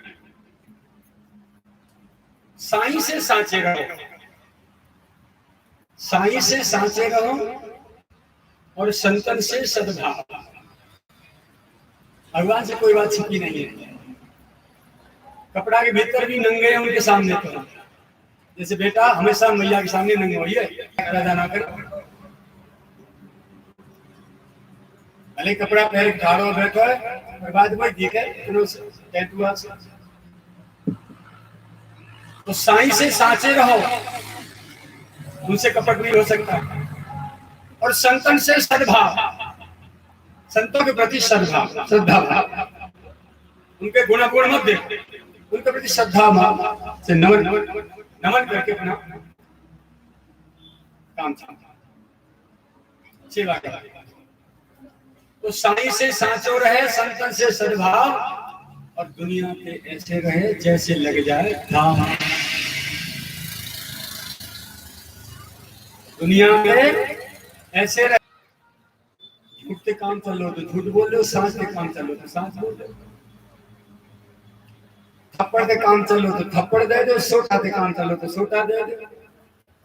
साईं से सांचे रहो, साईं से सांचे रहो, और संतन से सद्भाव। भगवान से कोई बात छिपी नहीं है, कपड़ा के भीतर भी नंगे हैं उनके सामने तो। जैसे बेटा हमेशा मैया के सामने नंगे होइए, पैदा ना करो, भले कपड़ा पहले ठाड़ो बैठो है और बाद में दिखे टैटुआ से। तो साईं से सांचे रहो, उनसे कपट नहीं हो सकता, और संतन से सद्भाव, संतों के प्रति सद्भाव, श्रद्धा भाव, उनके गुण मत देखो, उनके प्रति श्रद्धा भाव से नमन करके अपना काम सेवा करें। तो साईं से सांचो रहे, संतन से सद्भाव, और दुनिया पे ऐसे रहे जैसे लग जाए धाम। दुनिया में ऐसे रहे, झूठ के काम चल लो तो झूठ बोल लो, सांच के काम चल लो तो सांच बोल लो, थप्पड़ के काम चलो तो थप्पड़ दे दो, सोटा के काम चलो तो सोटा दे दो,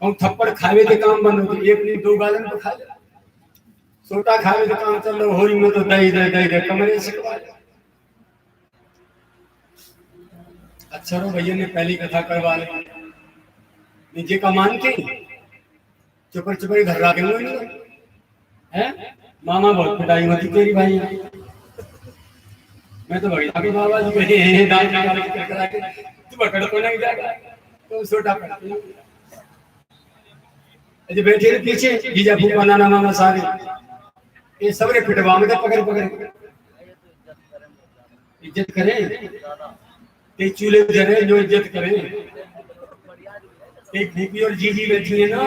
और थप्पड़ खावे के काम बनो तो एक नहीं 2 गालन तो खा ले, सोटा खावे के काम चलो होली में तो दही दे कमरे से खवा ले। अच्छा रो भैया ने पहली कथा करवा ली, नीचे का मान के चुपर चुपर घर रखे हुए हैं, मामा बहुत पिटाई होती तेरी भाई, मैं तो भगवान के बाबा जी कहे हैं दाल निकाल के करा के तू पकड़ को नहीं जाएगा, तो सोटा पड़ती है। बैठे पीछे जीजा फूफा नाना मामा सारे ये सबरे पिटवा में पकड़ पकड़ इज्जत करें, ते चूल्हे जरे जो इज्जत करें। एक दीपी और जीजी बैठी है ना,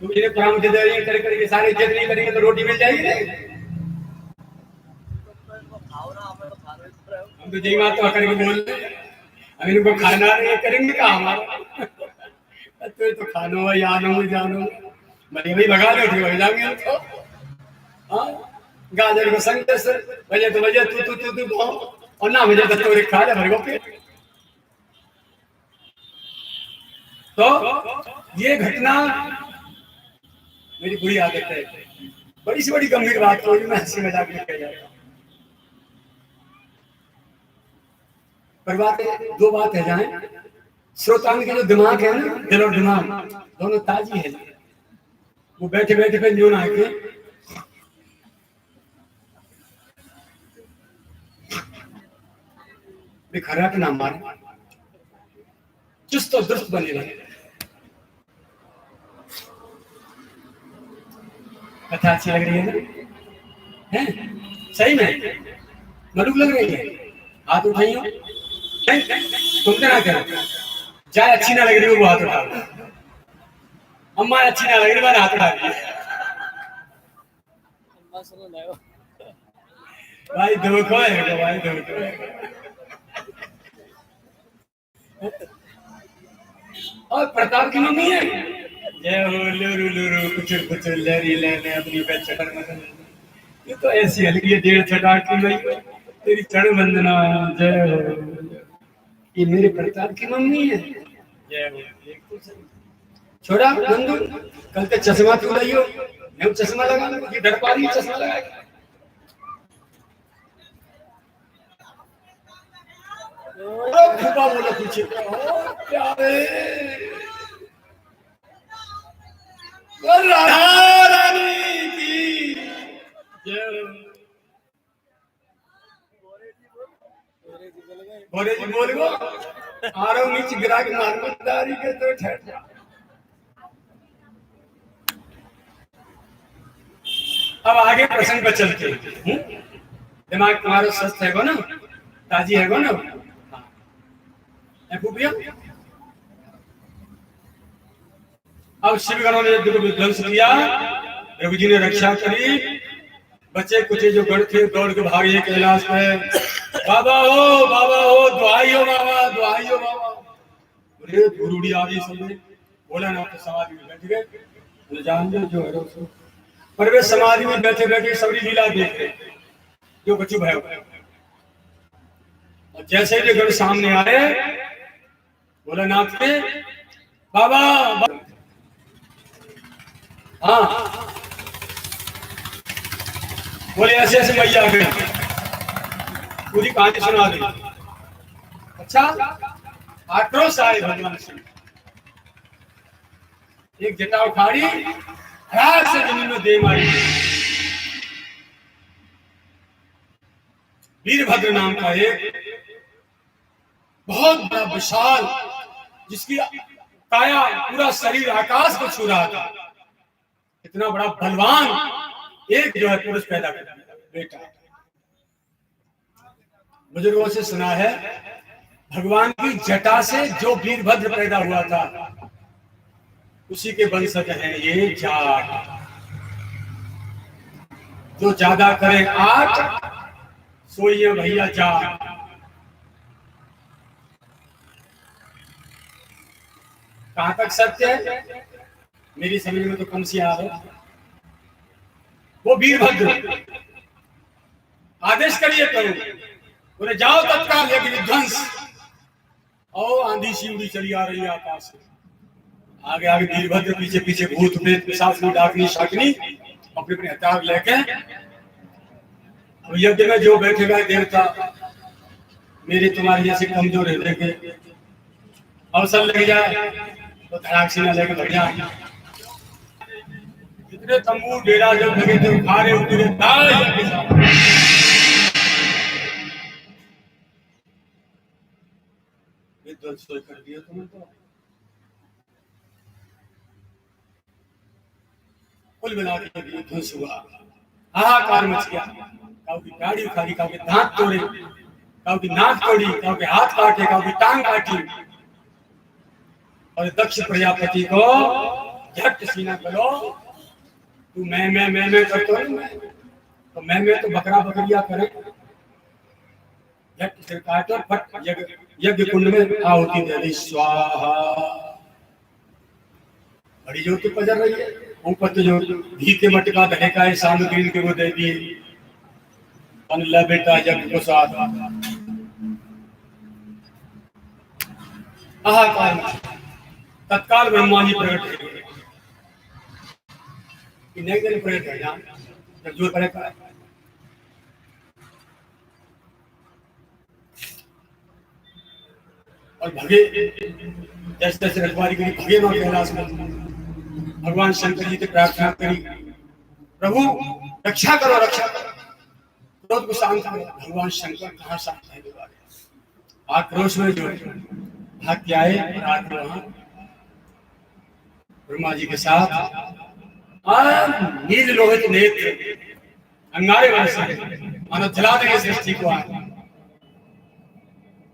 तो मेरे काम दे रही है करके सारे इज्जत नहीं करेंगे तो रोटी मिल जाएगी नहीं। हम तो जय माता करके बोल रहे, अब इनको खाना नहीं करेंगे का हमारा तो खानो है यानो जानो भले भाई भगा दो ठीक हो जाएंगे हम तो। हाँ गाजर को संग बजे तो बजे तू और ना बजे तो तोरे खा ले भर गो पेट। तो ये घटना मेरी बुरी आदत है, बड़ी से बड़ी गंभीर बात को मैं हंसी मजाक में कह जाता हूँ। पर बात दो बात है, जाए श्रोतांग के जो दिमाग है ना, दिल और दिमाग दोनों ताजी है। वो बैठे बैठे पे न्यून आके खरा के नाम मारे, चुस्त और दुरुस्त बने रहे। कथा अच्छी लग रही है ना? है सही में मलूक लग रही है? हाथ उठाइए। तुम क्या करो, चाय अच्छी ना लग रही हो वो हाथ उठा, अम्मा अच्छी ना लग रही मैंने हाथ उठा दिया। भाई धोखो है, भाई धोखो है। और प्रताप की मम्मी है, जय हो लुरु लुरु कुचुर कुचुर लहरी लहने अपनी पे चढ़ मदन। ये तो ऐसी हल्की है 1.5 छटाक की भाई, तेरी चढ़ वंदना जय हो। ये मेरे प्रताप की मम्मी है, जय हो। छोड़ा नंदू, कल तक चश्मा क्यों लाई हो? मैं चश्मा लगा, ये डर पा रही है चश्मा लगा के। फूफा बोला पीछे, प्यारे राधा रानी की जय। बोले जी बोल गो आ रहा हूँ नीचे गिरा के मारदारी के तो ठहर जा। अब आगे प्रसंग पर चलते हैं। दिमाग तुम्हारा स्वस्थ है ना, ताजी है ना? अब शिवगणों ने यज्ञ को विध्वंस किया, रघु जी ने रक्षा करी। बच्चे कुछ जो गढ़ थे दौड़ के भागे कैलाश में, बाबा हो दुहाई हो बाबा, दुहाई हो बाबा। बोले धूरुड़ी आ गई सबने, बोला ना तो समाधि में बैठ गए। जान दो जो है उसको, पर वे समाधि में बैठे बैठे सबरी लीला देख रहे जो बच्चू भाई। और जैसे ही गढ़ सामने आए, बोला नाथ के बाबा, हाँ बोले ऐसे ऐसे मैया आ गई, पूरी कहानी सुना दी। अच्छा आक्रोश आए भगवान सिंह, एक जटा उखाड़ी हराक से जमीन में दे मारी। वीरभद्र नाम का एक बहुत बड़ा विशाल, जिसकी काया पूरा शरीर आकाश को छू रहा था, इतना बड़ा बलवान एक जो है पुरुष पैदा कर बेटा। बुजुर्गों से सुना है भगवान की जटा से जो वीरभद्र पैदा हुआ था उसी के वंशज हैं ये जाट। जो ज्यादा करे आठ सोइए भैया जाट। कहां तक सत्य है मेरी समझ में तो कम सी आ रहा। वो वीरभद्र आदेश करिए करो, बोले जाओ तत्काल यज्ञ विध्वंस। और आंधी सी उड़ी चली आ रही है आकाश से, आगे आगे वीरभद्र, पीछे पीछे भूत प्रेत पिशाच डाकनी शाकनी अपने अपने हथियार लेके। यज्ञ में जो बैठेगा देवता मेरे तुम्हारे जैसे कमजोर हृदय के अवसर लग जाए तो धड़ाक सीना लेके बढ़ जाए। जितने तंबू डेरा जब लगे थे उखाड़े उतरे विध्वंस कर दिया तुम्हें। तो कुल मिला के विध्वंस हुआ, हाहाकार मच गया। काऊ की गाड़ी उखाड़ी, काऊ के दांत तोड़े, काऊ की नाक तोड़ी, काऊ के हाथ काटे, काऊ की टांग काटी। और दक्ष प्रजापति को झट सीना करो, तू मैं करते हो ना, तो मैं तो बकरा बकरिया करे। झट सिर काटो, फट यज्ञ कुंड में आहुति दे दी, स्वाहा। बड़ी ज्योति पजर रही है, ऊपर तो जो घी के मटका धने का है सामग्री के वो दे दिए। अल्लाह बेटा यज्ञ को साथ हाहाकार। तत्काल ब्रह्मा जी प्रकट हुए। कि नहीं देने पड़े थे जहाँ जब जोर पड़ेगा। और भगे जैसे जैसे रखवारी करी, भगे मां कैलाश में, भगवान शंकर जी से प्रार्थना करी, प्रभु रक्षा करो, रक्षा करो, क्रोध को शांत करो। भगवान शंकर कहाँ शांत है दोबारा, आक्रोश में जो भाग के आए और आके वहां ब्रह्मा जी के साथ नील लोहित नेत्र अंगारे बरसे, मानो जला देंगे सृष्टि को। आए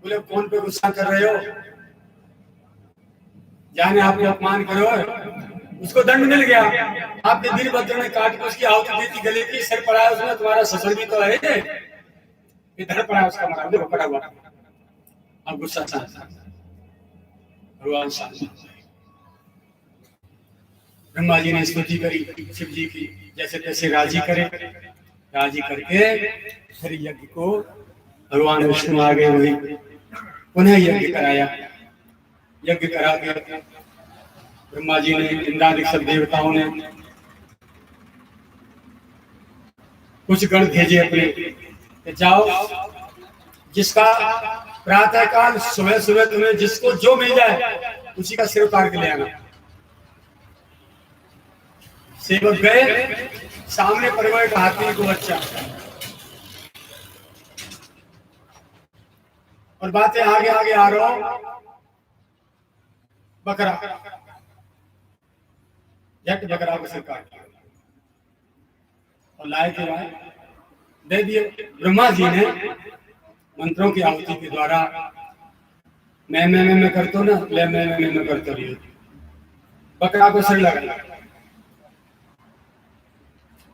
बोले कौन पे गुस्सा कर रहे हो, जाने आपने अपमान करो, उसको दंड मिल गया। आपके वीरभद्र ने काट के उसकी आहुति दी थी, गले की सिर पड़ा है उसमें, तुम्हारा ससुर भी तो है, इधर पड़ा उसका मरा, देखो पड़ा हुआ। अब गुस्सा भगवान ब्रह्मा जी ने स्तुति करी शिव जी की, जैसे तैसे राजी करे, राजी करके फिर यज्ञ को भगवान विष्णु आ गए, वही पुनः यज्ञ कराया। यज्ञ करा के ब्रह्मा जी ने, इंद्रादि सब देवताओं ने कुछ गण भेजे अपने, जाओ जिसका प्रातः काल सुबह सुबह तुम्हें जिसको जो मिल जाए उसी का सिर उतार के ले आना। सेवक गए, सामने परवल का हाथी को बच्चा, और बातें आगे आगे आ रहा हूं, बकरा झट बकरा को सिर काट और लाए के लाए दे दिए। ब्रह्मा जी ने मंत्रों की आहुति के द्वारा मैं करते हो ना, ले मैं करते रही, बकरा को सिर लगा,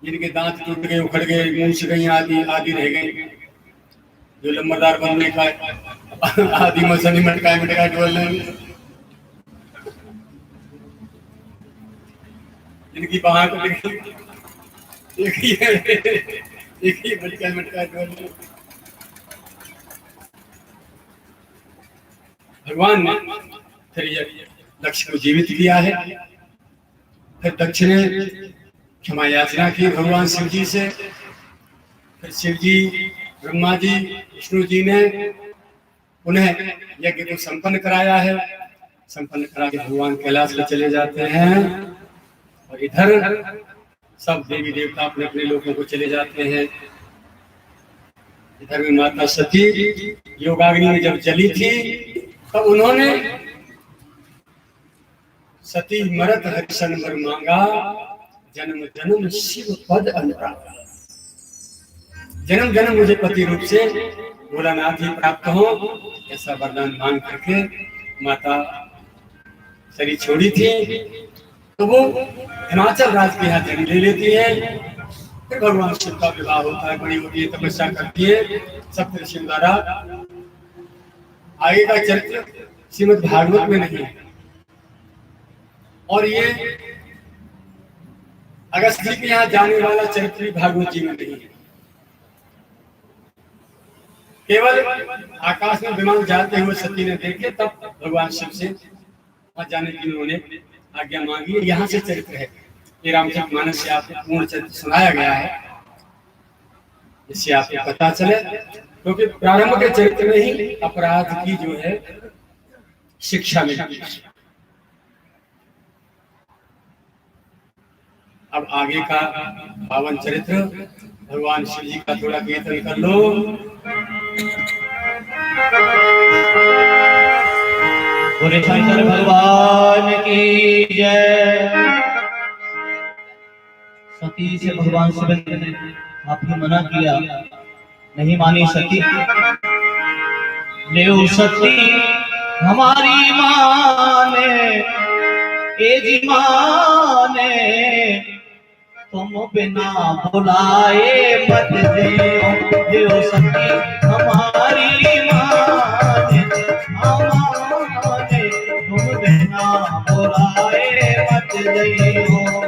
जिनके दांत टूट गए, उखड़ गए, मूछ गई, आदि आदि रह गई, जो लंबरदार बनने का आदि मौसमी मटका डोलने, जिनकी बाहर को एक ही मटका डोलने। भगवान ने फिर दक्ष को जीवित किया है। फिर दक्ष ने क्षमा याचना की भगवान शिव जी से। फिर शिव जी, ब्रह्मा जी, विष्णु जी ने उन्हें यज्ञ को संपन्न कराया है। संपन्न करा के भगवान कैलाश में चले जाते हैं और इधर सब देवी देवता अपने अपने लोगों को चले जाते हैं। इधर में माता सती योगाग्नि में जब जली थी तब उन्होंने सती मरत हरिशन वर मांगा, जन्म जन्म शिव पद अनुरागा। जन्म जन्म मुझे पति रूप से भोलानाथ ही प्राप्त हो, ऐसा वरदान मांग करके माता शरीर छोड़ी थी। तो वो हिमाचल राज्य के यहाँ जन्म ले लेती है। फिर भगवान शिव का विवाह होता है, बड़ी होती है, तपस्या करती है सप्तऋषि द्वारा। आगे का चरित्र श्रीमद् भागवत में नहीं है, और ये अगस्त जी के यहाँ जाने वाला चरित्र भागवत जी में नहीं है। केवल आकाश में विमान जाते हुए सती ने देखे, तब भगवान शिव से वहां जाने की उन्होंने आज्ञा मांगी। यहाँ से चरित्र है, ये रामचरितमानस से आपको पूर्ण चरित्र सुनाया गया है, जिससे आपको पता चले। क्योंकि प्रारंभ के चरित्र में ही अपराध की जो है शिक्षा मिलती है। अब आगे का पावन चरित्र भगवान शिव जी का थोड़ा कीर्तन कर लो। बोले शंकर भगवान की जय। सती से भगवान शिव ने आपने मना किया, नहीं मानी सती। ले सती हमारी माने, ए जी माने, तुम बिना बुलाए मत देओ। ले सती हमारी माने, तुम बिना बुलाए मत देओ।